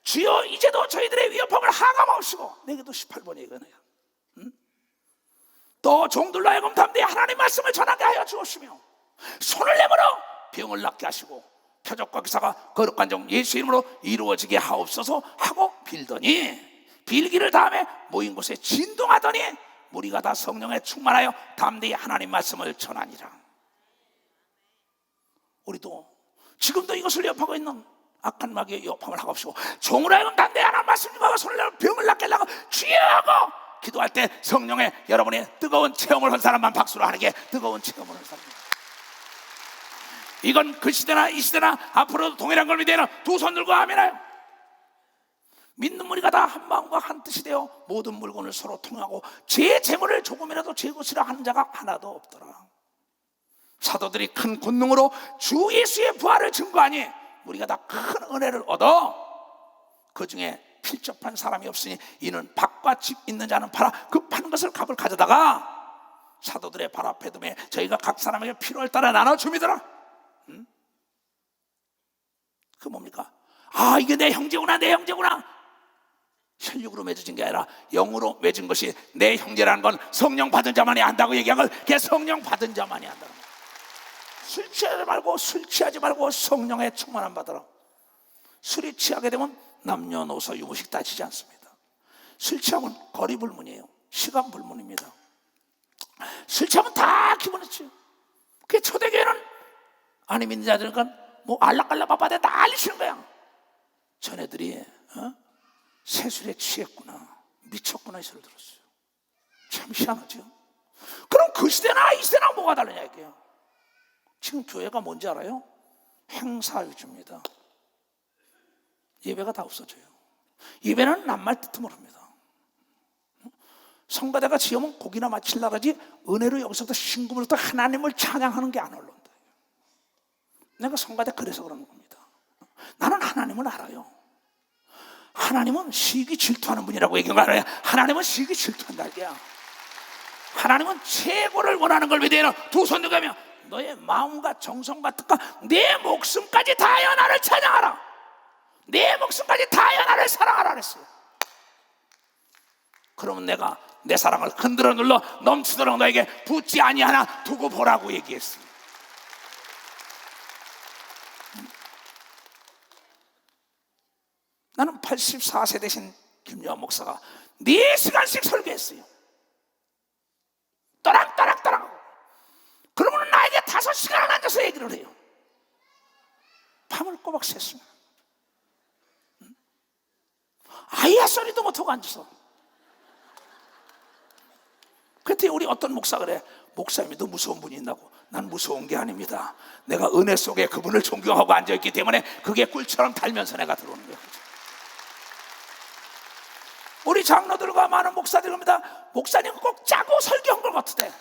주여, 이제도 저희들의 위협함을 하감하시고, 내게도 18번이 이거네요. 또 종들로 하여금 담대히 하나님 말씀을 전하게 하여 주옵시며 손을 내밀어 병을 낫게 하시고 표적과 기사가 거룩한 종 예수 이름으로 이루어지게 하옵소서 하고 빌더니 빌기를 다음에 모인 곳에 진동하더니 무리가 다 성령에 충만하여 담대히 하나님 말씀을 전하니라. 우리도 지금도 이것을 위협하고 있는 악한 마귀의 위협함을 하옵시고 종으로 하여금 담대히 하나님 말씀 전하고 손을 내밀어 병을 낫게 하려고 주여 하고 기도할 때 성령의 여러분의 뜨거운 체험을 한 사람만 박수로 하는 게 뜨거운 체험을 한 사람입니다. 이건 그 시대나 이 시대나 앞으로도 동일한 걸 믿어요. 두 손 들고 아멘하요. 믿는 우리가 다 한 마음과 한 뜻이 되어 모든 물건을 서로 통하고 제 재물을 조금이라도 재고시라 하는 자가 하나도 없더라. 사도들이 큰 권능으로 주 예수의 부활을 증거하니 우리가 다 큰 은혜를 얻어 그 중에 필적한 사람이 없으니 이는 밭과 집 있는 자는 팔아 그 파는 것을 값을 가져다가 사도들의 발 앞에 두매 저희가 각 사람에게 필요를 따라 나눠 줍니다라. 그 뭡니까? 아, 이게 내 형제구나, 내 형제구나. 혈육으로 맺어진 게 아니라 영으로 맺은 것이 내 형제라는 건 성령 받은 자만이 안다고 얘기한 걸 그게 성령 받은 자만이 안다는 거야. 술 취하지 말고 성령의 충만함 받으라. 술이 취하게 되면 남녀노소 유무식 따지지 않습니다. 술 취하면 거리 불문이에요. 시간 불문입니다. 술 취하면 다 기분이지. 그 초대교회는 안 믿는 자들은 뭐 알락알락 바빠대 난리치는 거야. 전애들이 새술에 취했구나, 미쳤구나 이 소리를 들었어요. 참 희한하죠. 그럼 그 시대나 이 시대나 뭐가 다르냐 이게요. 지금 교회가 뭔지 알아요? 행사 위주입니다. 예배가 다 없어져요. 예배는 낱말 뜻도 모릅니다. 성가대가 지으면 고기나 마치려고 하지 은혜로 여기서부터 신금으로부터 하나님을 찬양하는 게 안 올라온다. 내가 성가대 그래서 그러는 겁니다. 나는 하나님을 알아요. 하나님은 시기 질투하는 분이라고 얘기한 거 알아요? 하나님은 시기 질투한다 이게야. 하나님은 최고를 원하는 걸 믿어요. 두 손 들고 하면 너의 마음과 정성과 뜻과 내 목숨까지 다하여 나를 찬양하라. 내 목숨까지 다하여 나를 사랑하라 그랬어요. 그러면 내가 내 사랑을 흔들어 눌러 넘치도록 너에게 붓지 아니하나 두고 보라고 얘기했어요. 나는 84세 되신 김여한 목사가 4시간씩 설교했어요. 또랑또랑또랑. 그러면 나에게 5시간을 앉아서 얘기를 해요. 밤을 꼬박 샜어요. 아이야 소리도 못하고 앉아서. 그때 우리 어떤 목사가 그래, 목사님이 더 무서운 분이 있나고. 난 무서운 게 아닙니다. 내가 은혜 속에 그분을 존경하고 앉아있기 때문에 그게 꿀처럼 달면서 내가 들어오는 거예요. 우리 장로들과 많은 목사들입니다. 목사님은 꼭 짜고 설교한 것 같으대.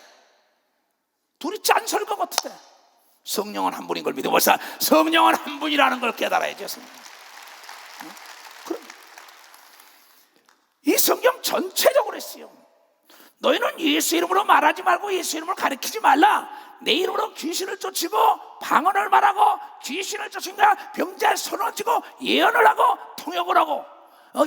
둘이 짠 설교 같으대. 성령은 한 분인 걸 믿어보자. 성령은 한 분이라는 걸 깨달아야죠. 그럼 이 성경 전체적으로 했어요. 너희는 예수 이름으로 말하지 말고 예수 이름으로 가르치지 말라. 내 이름으로 귀신을 쫓고 방언을 말하고 귀신을 쫓으니까 병자에 손을 쥐고 예언을 하고 통역을 하고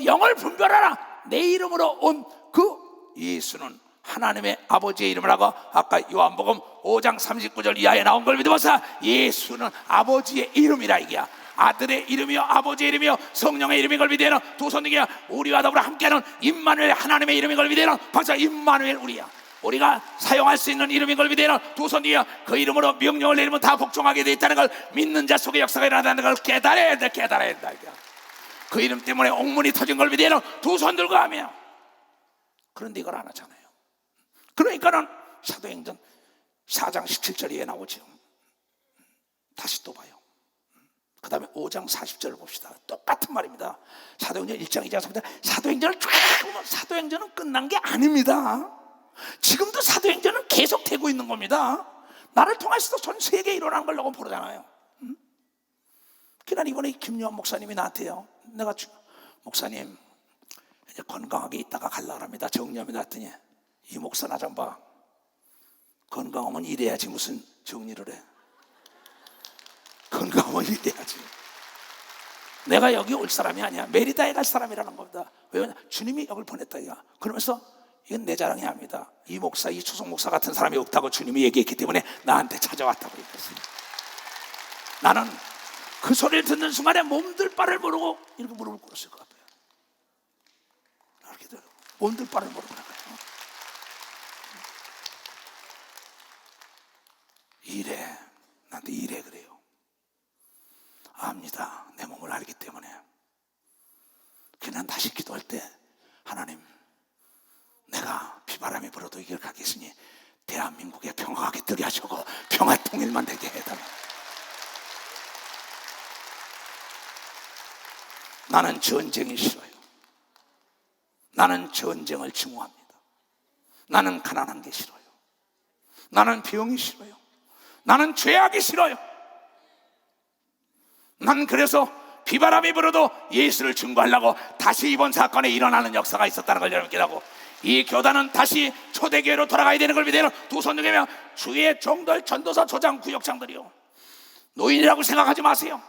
영을 분별하라. 내 이름으로 온 그 예수는 하나님의 아버지의 이름을 하고 아까 요한복음 5장 39절 이하에 나온 걸 믿어보사. 예수는 아버지의 이름이라 이게야. 아들의 이름이요 아버지의 이름이요 성령의 이름인 걸 믿어요. 두 손들기야. 우리와 더불어 함께하는 임마누엘 하나님의 이름인 걸 믿어요. 박사 임마누엘 우리야. 우리가 사용할 수 있는 이름인 걸 믿어요. 두 손들기야. 그 이름으로 명령을 내리면 다 복종하게 돼 있다는 걸 믿는 자 속에 역사가 일어난다는 걸 깨달아야 돼. 깨달아야 된다 이게야. 그 이름 때문에 옥문이 터진 걸 믿어요. 두 손 들고 하며. 그런데 이걸 안 하잖아요. 그러니까는 사도행전 4장 17절에 나오죠. 다시 또 봐요. 그 다음에 5장 40절을 봅시다. 똑같은 말입니다. 사도행전 1장 2장 3장. 사도행전을 쫙 보면 사도행전은 끝난 게 아닙니다. 지금도 사도행전은 계속 되고 있는 겁니다. 나를 통해서도 전 세계에 일어나는 걸 너무 보잖아요. 그러니까 이번에 김요한 목사님이 나한테요, 내가 목사님 이제 건강하게 있다가 가려고 합니다. 정리합니다 했더니 이 목사 나 좀 봐. 건강하면 일해야지 무슨 정리를 해. 건강하면 일해야지. 내가 여기 올 사람이 아니야. 메리다에 갈 사람이라는 겁니다. 왜냐? 주님이 여길 보냈다 이거. 그러면서 이건 내 자랑이 아닙니다. 이 목사, 이 초성 목사 같은 사람이 없다고 주님이 얘기했기 때문에 나한테 찾아왔다고 얘기했습니다. 나는 그 소리를 듣는 순간에 몸둘 바를 모르고 이렇게 무릎을 꿇었을 것 같아요. 이렇게 들어. 몸둘 바를 모르고 나가요. 이래. 나한테 이래 그래요. 압니다. 내 몸을 알기 때문에. 그냥 다시 기도할 때 하나님, 내가 비바람이 불어도 이길 가겠으니 대한민국에 평화하게 뜨게 하시고 평화 통일만 되게 해달라. 나는 전쟁이 싫어요. 나는 전쟁을 증오합니다. 나는 가난한 게 싫어요. 나는 병이 싫어요. 나는 죄악이 싫어요. 난 그래서 비바람이 불어도 예수를 증거하려고 다시 이번 사건에 일어나는 역사가 있었다는 걸 여러분께 하고, 이 교단은 다시 초대교회로 돌아가야 되는 걸 믿으며 두 손 들며 주의 종들, 전도사, 조장, 구역장들이요, 노인이라고 생각하지 마세요.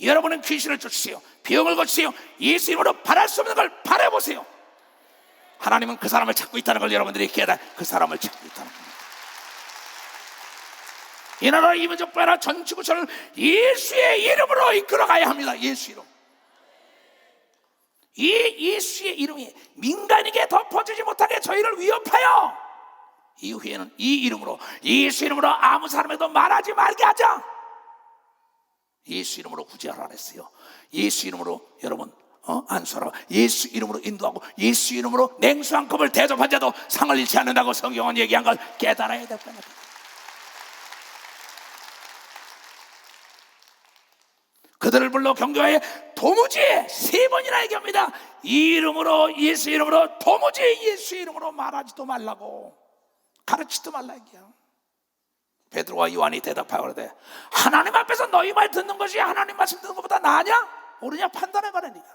여러분은 귀신을 쫓으세요. 병을 고치세요. 예수 이름으로 바랄 수 없는 걸 바라보세요. 하나님은 그 사람을 찾고 있다는 걸 여러분들이 깨달아, 그 사람을 찾고 있다는 겁니다. 이 나라 이민족 나라 전 지구촌을 예수의 이름으로 이끌어가야 합니다. 예수 이름. 이 예수의 이름이 민간에게 덮어주지 못하게 저희를 위협하여 이후에는 이 이름으로, 예수 이름으로 아무 사람에도 말하지 말게 하자. 예수 이름으로 구제하라 그랬어요. 예수 이름으로 여러분 안수하라. 예수 이름으로 인도하고 예수 이름으로 냉수 한 컵을 대접한 자도 상을 잃지 않는다고 성경은 얘기한 걸 깨달아야 될 겁니다. 그들을 불러 경교하여 도무지 3번이나 얘기합니다. 이 이름으로, 예수 이름으로, 도무지 예수 이름으로 말하지도 말라고, 가르치지도 말라 얘기야. 베드로와 요한이 대답하여 그러되, 하나님 앞에서 너희 말 듣는 것이 하나님 말씀 듣는 것보다 나으냐? 모르냐? 판단해봐라 네가.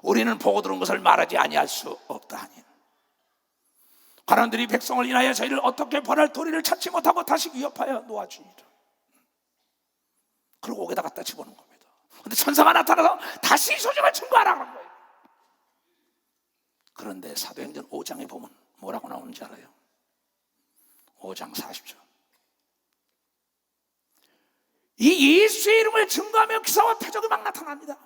우리는 보고 들은 것을 말하지 아니할 수 없다 하니, 관원들이 백성을 인하여 저희를 어떻게 벌할 도리를 찾지 못하고 다시 위협하여 놓아주니라. 그리고 옥에다 갖다 집어넣은 겁니다. 그런데 천사가 나타나서 다시 소식을 증거하라 그런 거예요. 그런데 사도행전 5장에 보면 뭐라고 나오는지 알아요? 5장 40절. 이 예수의 이름을 증거하며 기사와 표적이 막 나타납니다.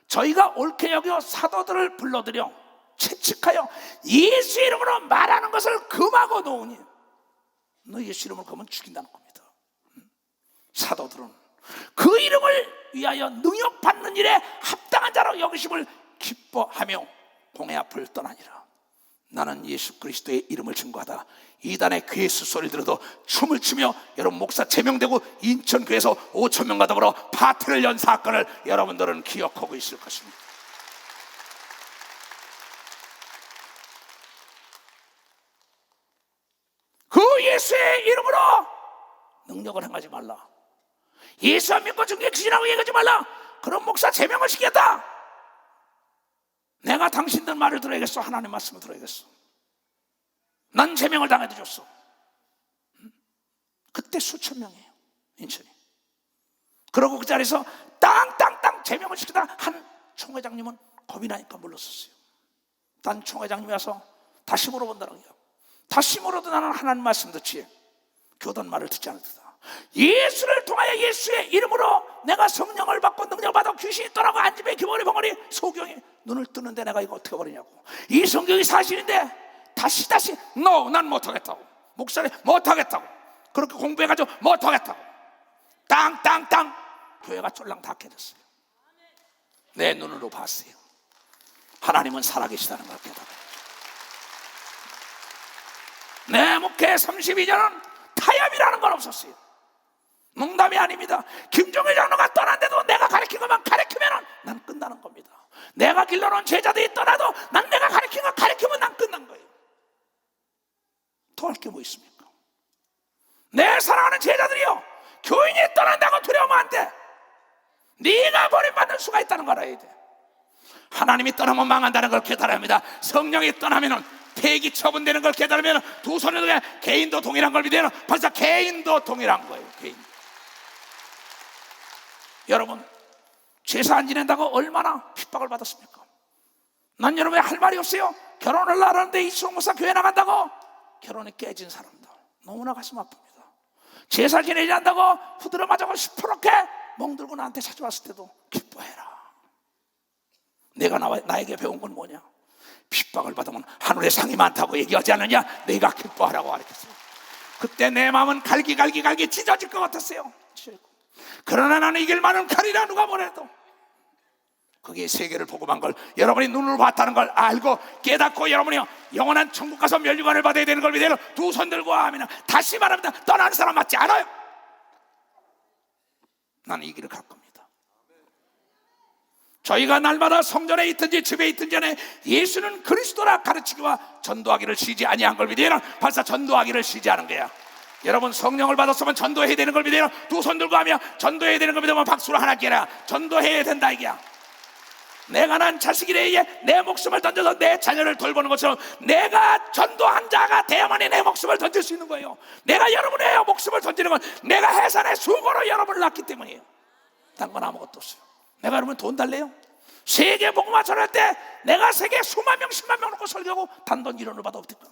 저희가 옳게 여겨 사도들을 불러들여 채찍하여 예수 이름으로 말하는 것을 금하고 놓으니, 너 예수 이름을 금하면 죽인다는 겁니다. 사도들은 그 이름을 위하여 능욕받는 일에 합당한 자로 여기심을 기뻐하며 공회 앞을 떠나니라. 나는 예수 그리스도의 이름을 증거하다 이단의 괴수 소리를 들어도 춤을 추며 여러분 목사 제명되고 인천교회에서 5,000명과 더불어 파티를 연 사건을 여러분들은 기억하고 있을 것입니다. 그 예수의 이름으로 능력을 행하지 말라. 예수 안 믿고 중계 귀신하고 얘기하지 말라. 그럼 목사 제명을 시켰다. 내가 당신들 말을 들어야겠어. 하나님 말씀을 들어야겠어. 난 제명을 당해도 줬어. 그때 수천 명이에요, 인천이. 그러고 그 자리에서 땅땅땅 제명을 시키다 한 총회장님은 겁이 나니까 물러섰어요. 딴 총회장님이 와서 다시 물어본다는 거예요. 다시 물어도 나는 하나님 말씀 듣지 교단 말을 듣지 않았다. 예수를 통하여 예수의 이름으로 내가 성령을 받고 능력을 받아 귀신이 떠나고 안집에 기머리 벙어리 소경이 눈을 뜨는데 내가 이거 어떻게 버리냐고. 이 성경이 사실인데 다시 no, 난 못하겠다고. 목사님 못하겠다고. 그렇게 공부해가지고 못하겠다고. 땅땅땅 교회가 쫄랑 다 깨졌어요. 내 눈으로 봤어요. 하나님은 살아계시다는 걸 깨달아요. 내 목회 32년은 타협이라는 건 없었어요. 농담이 아닙니다. 김종일 장로가 떠난데도 내가 가르친 것만 가르치면 난 끝나는 겁니다. 내가 길러놓은 제자들이 떠나도 난 내가 가르친 거 가르치면 난 끝난 거예요. 더 할 게 뭐 있습니까? 내 사랑하는 제자들이요, 교인이 떠난다고 두려우면 안 돼. 네가 버림받는 수가 있다는 걸 알아야 돼. 하나님이 떠나면 망한다는 걸 깨달아야 합니다. 성령이 떠나면 폐기 처분되는 걸 깨달으면 두 손을 들어 개인도 동일한 걸 믿으면 벌써 개인도 동일한 거예요. 개인. 여러분, 제사 안 지낸다고 얼마나 핍박을 받았습니까? 난 여러분이 할 말이 없어요. 결혼을 하려는데 이수홍 목사 교회 나간다고 결혼이 깨진 사람들 너무나 가슴 아픕니다. 제사 지내지 않는다고 후드려 맞아고 시퍼렇게 멍들고 나한테 찾아왔을 때도 기뻐해라. 내가 나에게 배운 건 뭐냐? 핍박을 받으면 하늘에 상이 많다고 얘기하지 않느냐? 내가 기뻐하라고 가르쳤어요. 그때 내 마음은 갈기 찢어질 것 같았어요. 그러나 나는 이길 만은 가리라 누가 뭐래도. 그게 세계를 복음한 걸 여러분이 눈으로 봤다는 걸 알고 깨닫고 여러분이 영원한 천국 가서 멸류관을 받아야 되는 걸 믿어요. 두 손 들고 아멘은. 다시 말합니다. 떠나는 사람 맞지 않아요. 나는 이 길을 갈 겁니다. 저희가 날마다 성전에 있든지 집에 있든지 간에 예수는 그리스도라 가르치기와 전도하기를 쉬지 아니한 걸 믿으라. 벌써 전도하기를 쉬지 않은 거야. 여러분 성령을 받았으면 전도해야 되는 걸 믿어요. 두 손 들고 하며 전도해야 되는 걸 믿으면 박수를 하나 깨라. 전도해야 된다 이게야. 내가 난 자식이래에 내 목숨을 던져서 내 자녀를 돌보는 것처럼 내가 전도한 자가 되어야만이 내 목숨을 던질 수 있는 거예요. 내가 여러분의 목숨을 던지는 건 내가 해산의 수고로 여러분을 낳기 때문이에요. 딴 건 아무것도 없어요. 내가 여러분 돈 달래요? 세계 복음화 전할 때 내가 세계 수만 명 10만 명 놓고 설교하고 단돈 1원을 받아 없을까?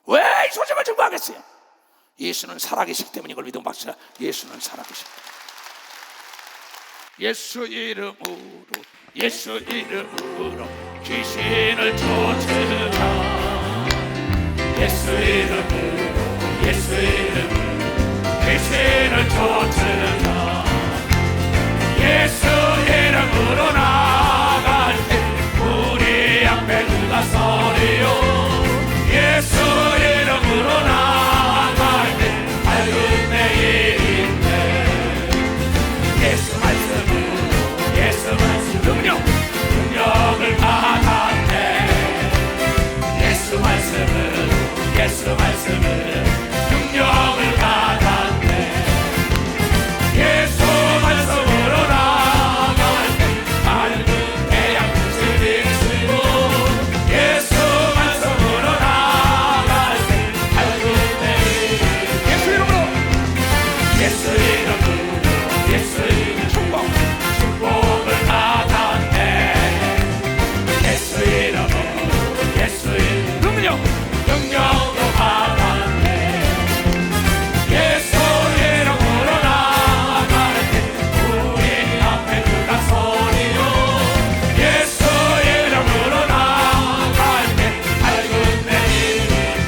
왜 이 소식을 증거하겠어요? 예수는 살아계시기 때문에 이걸 믿으면 박수야. 예수는 살아계시기 때문에. 예수 이름으로 예수 이름으로 귀신을 쫓으라. 예수 이름으로 예수 이름으로 귀신을 쫓으라. 예수 이름으로 나갈 때 우리 앞에 누가 서리요. 예수 이름으로 나갈 때 밝은 내일인데 예수 말씀으로 예수 말씀 능력을 받았네. 예수 말씀으로 예수 말씀으로 능력을 받았네. 예수 말씀으로 나갈 때 밝은 태양빛을 비추고 예수 말씀으로 나갈 때 밝은 내일. 예수 이름으로 예수 이름으로 예수 이름 축복을 받았네. 예수 이름으로 예수 이름 능력도 받았네. 예수 이름으로 나갈 때 우리 앞에 누가 서리요. 예수 이름으로 나갈 때 밝은 내일.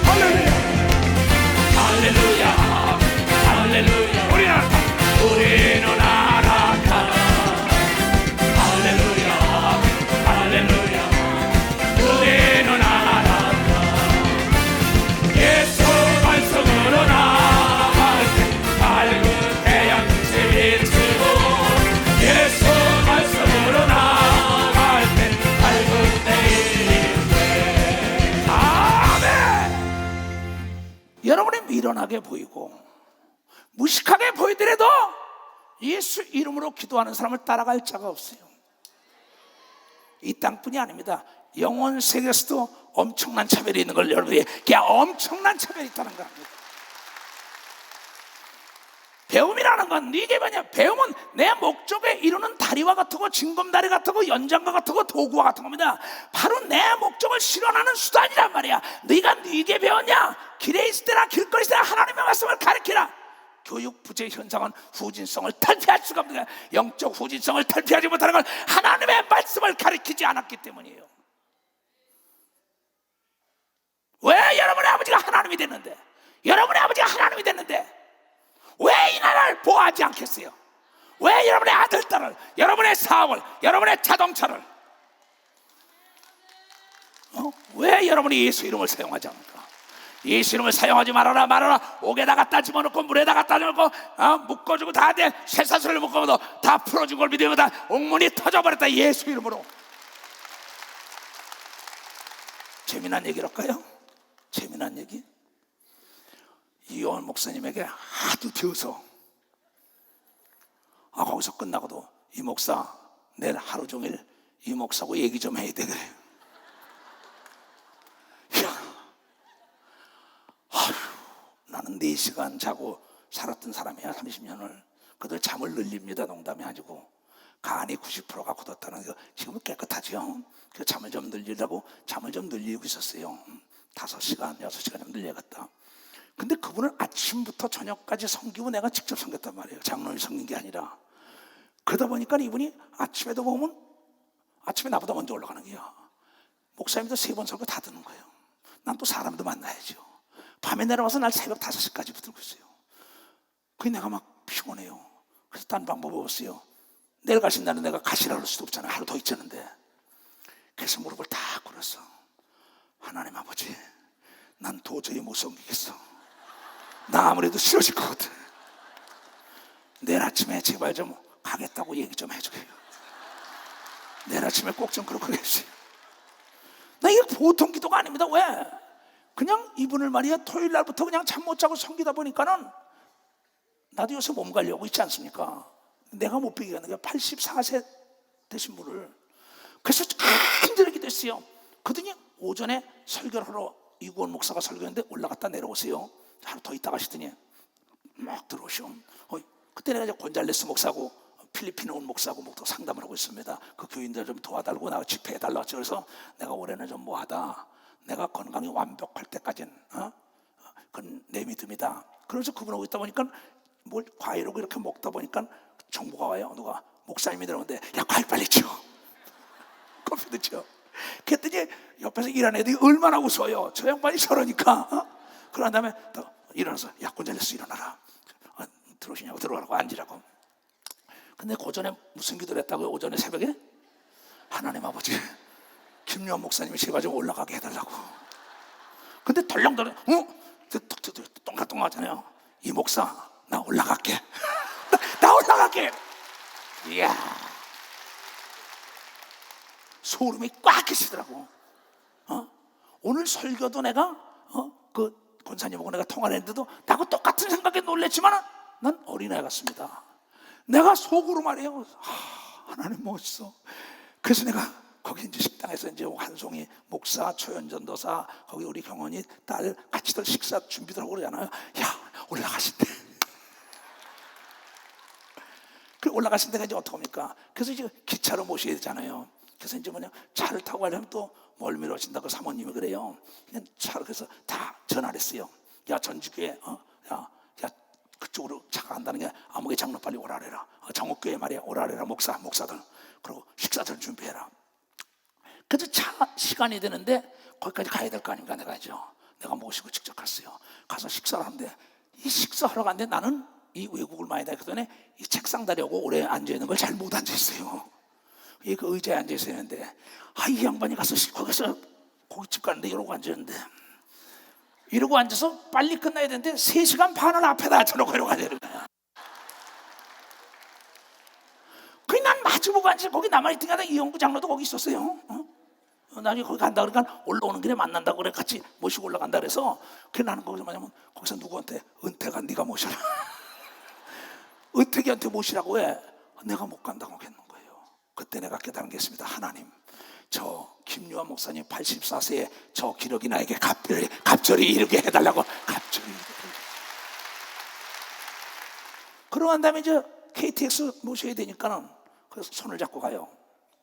할렐루야 할렐루야 할렐루야. 우리는 알아가라. 할렐루야 할렐루야 우리는 알아가라. 예수 말씀으로 나갈 때 밝은 태양빛이 비치고 예수 말씀으로 나갈 때 밝은 내일인데. 아멘. 여러분이 미련하게 보이고 무식하게 보이더라도 예수 이름으로 기도하는 사람을 따라갈 자가 없어요. 이 땅뿐이 아닙니다. 영원 세계에서도 엄청난 차별이 있는 걸 여러분이 그냥 엄청난 차별이 있다는 거 압니다. 배움이라는 건 이게 뭐냐? 배움은 내 목적에 이루는 다리와 같고 징검다리 같고 연장과 같고 도구와 같은 겁니다. 바로 내 목적을 실현하는 수단이란 말이야. 네가 네게 배웠냐? 길에 있을 때나 길거리 있을 때나 하나님의 말씀을 가르치라. 교육 부재 현상은 후진성을 탈피할 수가 없는 거야. 영적 후진성을 탈피하지 못하는 건 하나님의 말씀을 가르치지 않았기 때문이에요. 왜 여러분의 아버지가 하나님이 됐는데, 여러분의 아버지가 하나님이 됐는데 왜 이 나라를 보호하지 않겠어요? 왜 여러분의 아들, 딸을, 여러분의 사업을, 여러분의 자동차를 왜 여러분이 예수 이름을 사용하지 않을까? 예수 이름을 사용하지 말아라. 옥에다 갖다 집어넣고 물에다 갖다 넣고 묶어주고 다 돼. 쇠사슬을 묶어도 다 풀어준 걸 믿으면 다 옥문이 터져버렸다. 예수 이름으로. 재미난 얘기를 할까요? 재미난 얘기. 이효원 목사님에게 하도 되어서 거기서 끝나고도 이 목사 내일 하루 종일 이 목사하고 얘기 좀 해야 돼 그래. 나는 4시간 자고 살았던 사람이야 30년을. 그들 잠을 늘립니다. 농담이 아니고 간이 90%가 굳었다는 거. 지금은 깨끗하죠. 그 잠을 좀 늘리려고 잠을 좀 늘리고 있었어요. 5시간 6시간 좀 늘려야겠다. 근데 그분은 아침부터 저녁까지 섬기고 내가 직접 섬겼단 말이에요. 장로님이 섬긴 게 아니라. 그러다 보니까 이분이 아침에도 보면 아침에 나보다 먼저 올라가는 거야. 목사님도 3번 설교 다 듣는 거예요. 난 또 사람도 만나야죠. 밤에 내려와서 날 새벽 5시까지 붙들고 있어요. 그게 내가 막 피곤해요. 그래서 딴 방법이 없어요. 내일 가신다는 내가 가시라 그럴 수도 없잖아요. 하루 더 있자는데. 그래서 무릎을 다 꿇었어. 하나님 아버지, 난 도저히 못 섬기겠어. 나 아무래도 싫어질 것 같아. 내일 아침에 제발 좀 가겠다고 얘기 좀 해주세요. 내일 아침에 꼭 좀 그렇게 해주세요. 나 이게 보통 기도가 아닙니다. 왜? 그냥 이분을 말이야 토요일 날부터 그냥 잠 못 자고 섬기다 보니까는 나도 요새 몸 관리하고 있지 않습니까? 내가 못 비기겠는 게 84세 되신 분을. 그래서 간절히 기도했어요. 그러더니 오전에 설교를 하러 이구원 목사가 설교했는데 올라갔다 내려오세요. 하루 더 있다 가시더니 막 들어오시오. 그때 내가 이제 곤잘레스 목사고 필리핀에 온 목사고 목도 상담을 하고 있습니다. 그 교인들 좀 도와달라고 나가 집회해달라고 했죠. 그래서 내가 올해는 좀 뭐하다. 내가 건강이 완벽할 때까지는 그건 내 믿음이다. 그러면서 그분하고 있다 보니까 뭘 과일하고 이렇게 먹다 보니까 정보가 와요. 누가 목사님이 들어오는데 야 과일 빨리 쳐. 커피도 쳐. 그랬더니 옆에서 일하는 애들이 얼마나 웃어요. 저 양반이 저러니까. 그런 다음에 또 일어나서 야 곤잘레스 일어나라. 들어오시냐고 들어가라고 앉으라고. 근데 고전에 무슨 기도를 했다고요? 오전에 새벽에? 하나님 아버지 김요한 목사님이 제발 좀 올라가게 해달라고. 근데 덜렁덜렁 똥가똥하잖아요. 이 목사 나 올라갈게. 나 올라갈게. 이야 소름이 꽉 끼치더라고. 오늘 설교도 내가 그 권사님하고 내가 통화를 했는데도 나하고 똑같은 생각에 놀랬지만 난 어린애 같습니다. 내가 속으로 말해요. 하나님 멋있어. 그래서 내가 거기 이제 식당에서 이제 한송이 목사, 초연전 도사, 거기 우리 경원이 딸 같이들 식사 준비들 하고 그러잖아요. 야 올라가신대. 그 올라가신 데가 이제 어떡합니까? 그래서 이제 기차로 모셔야 되잖아요. 그래서 이제 뭐냐 차를 타고 가려면 또 멀미를 하신다고 사모님이 그래요. 그냥 차로 그래서 다 전화를 했어요. 야 전주교회 야 그쪽으로 차가 간다는 게 아무개 장로 빨리 오라래라. 정옥교회 말이야 오라래라 목사들. 그리고 식사들 준비해라. 그래서 차 시간이 되는데 거기까지 가야 될 거 아닙니까? 내가 모시고 직접 갔어요. 가서 식사를 하는데 이 식사하러 갔는데 나는 이 외국을 많이 다녔더니 이 책상 다리하고 오래 앉아있는 걸 잘 못 앉아있어요. 이 그 의자에 앉아있었는데 이 양반이 가서 거기서 고깃집 가는데 이러고 앉았는데 이러고 앉아서 빨리 끝나야 되는데 3시간 반을 앞에다 앉혀놓고 이러고 앉아있는 거야. 그냥 난 마주보고 앉아. 거기 남아있던 게 아니라 이영구 장로도 거기 있었어요. 나중에 거기 간다 그러니까 올라오는 길에 만난다고 그래. 같이 모시고 올라간다 그래서 그래 나는 거기서 뭐냐면 거기서 누구한테 은퇴가 네가 모셔라. 은퇴기한테 모시라고 해. 내가 못 간다고 했는 거예요. 그때 내가 깨달은 게 있습니다. 하나님 저 김유한 목사님 84세에 저 기력이 나에게 갑절이 이르게 해달라고. 갑절이 이르게. 그러고 난 다음에 이제 KTX 모셔야 되니까는 그래서 손을 잡고 가요.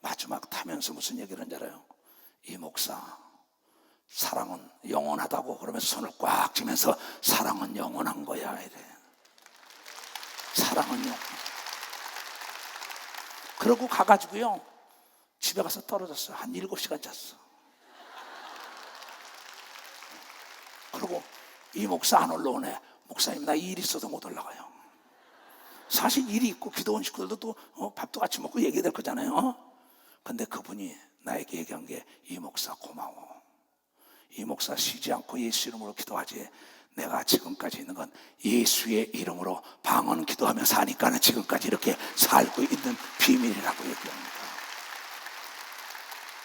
마지막 타면서 무슨 얘기를 하는지 알아요? 이 목사 사랑은 영원하다고 그러면서 손을 꽉 쥐면서 사랑은 영원한 거야 이래. 사랑은 영원. 그러고 가가지고요 집에 가서 떨어졌어. 한 7시간 잤어. 그리고 이 목사 안 올라오네. 목사님 나 일 있어서 못 올라가요. 사실 일이 있고 기도원 식구들도 또 밥도 같이 먹고 얘기해야 될 거잖아요. 근데 그분이 나에게 얘기한 게 이 목사 고마워. 이 목사 쉬지 않고 예수 이름으로 기도하지. 내가 지금까지 있는 건 예수의 이름으로 방언 기도하며 사니까는 지금까지 이렇게 살고 있는 비밀이라고 얘기합니다.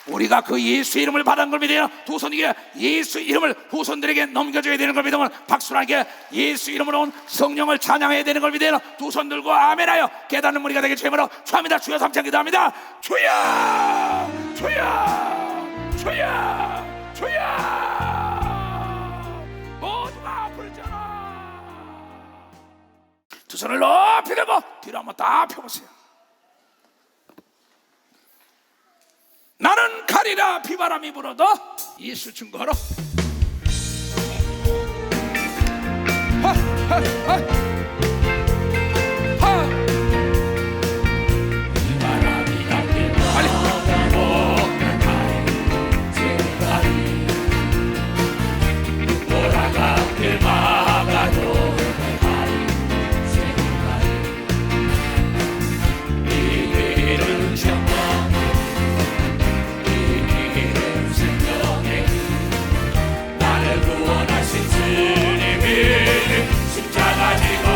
우리가 그 예수 이름을 받은 걸 믿어요. 두 손 위에 예수 이름을 후손들에게 넘겨줘야 되는 걸 믿으면 박수나게 예수 이름으로 온 성령을 찬양해야 되는 걸 믿어요. 두 손 들고 아멘하여 깨닫는 무리가 되게 주님으로 축원합니다. 주여 삼창 기도합니다. 주여 주여 주여 주여. 모두가 부르잖아. 두 손을 높이 들고 뒤로 한번 딱 펴보세요. 나는 가리라 비바람이 불어도 예수 증거로. 바람이 함께 나가고 돌아가게 막아도 이 길은 정말 나를 구원하신 주님이 십자가 지고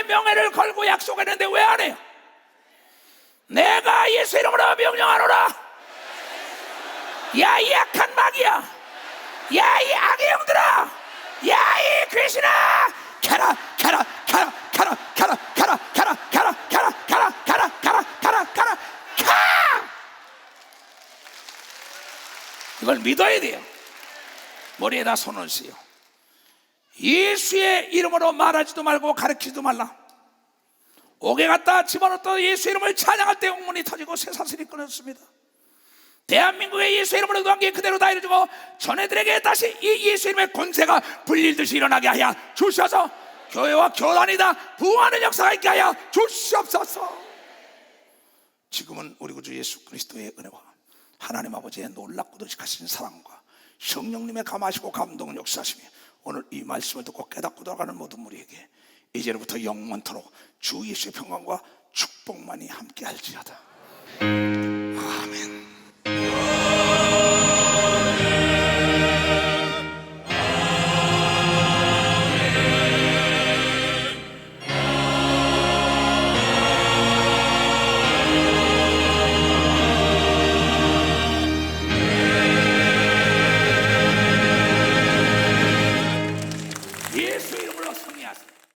나의 명예를 걸고 약속했는데 왜 안 해요? 내가 예수 이름으로 명령하노라. 야, 이 악한 마귀야, 야, 이 악의 영들아, 야, 이 귀신아, 가라 가라 가라 가라 가라 가라 가라 가라 가라 가라 가라 가라 가라 가라 가. 이걸 믿어야 돼요. 머리에다 손을 쓰요. 예수의 이름으로 말하지도 말고 가르치지도 말라. 옥에 갔다 집어넣었다 예수 이름을 찬양할 때 옥문이 터지고 쇠사슬이 끊어졌습니다. 대한민국의 예수 이름으로 기도한 게 그대로 다 이루어지고 전애들에게 다시 이 예수 이름의 권세가 불릴듯이 일어나게 하여 주셔서 교회와 교단이다 부흥하는 역사가 있게 하여 주시옵소서. 지금은 우리 구주 예수 그리스도의 은혜와 하나님 아버지의 놀랍고 도직하신 사랑과 성령님의 감하시고 감동을 역사하시며 오늘 이 말씀을 듣고 깨닫고 돌아가는 모든 무리에게 이제부터 영원토록 주 예수의 평강과 축복만이 함께 할지어다.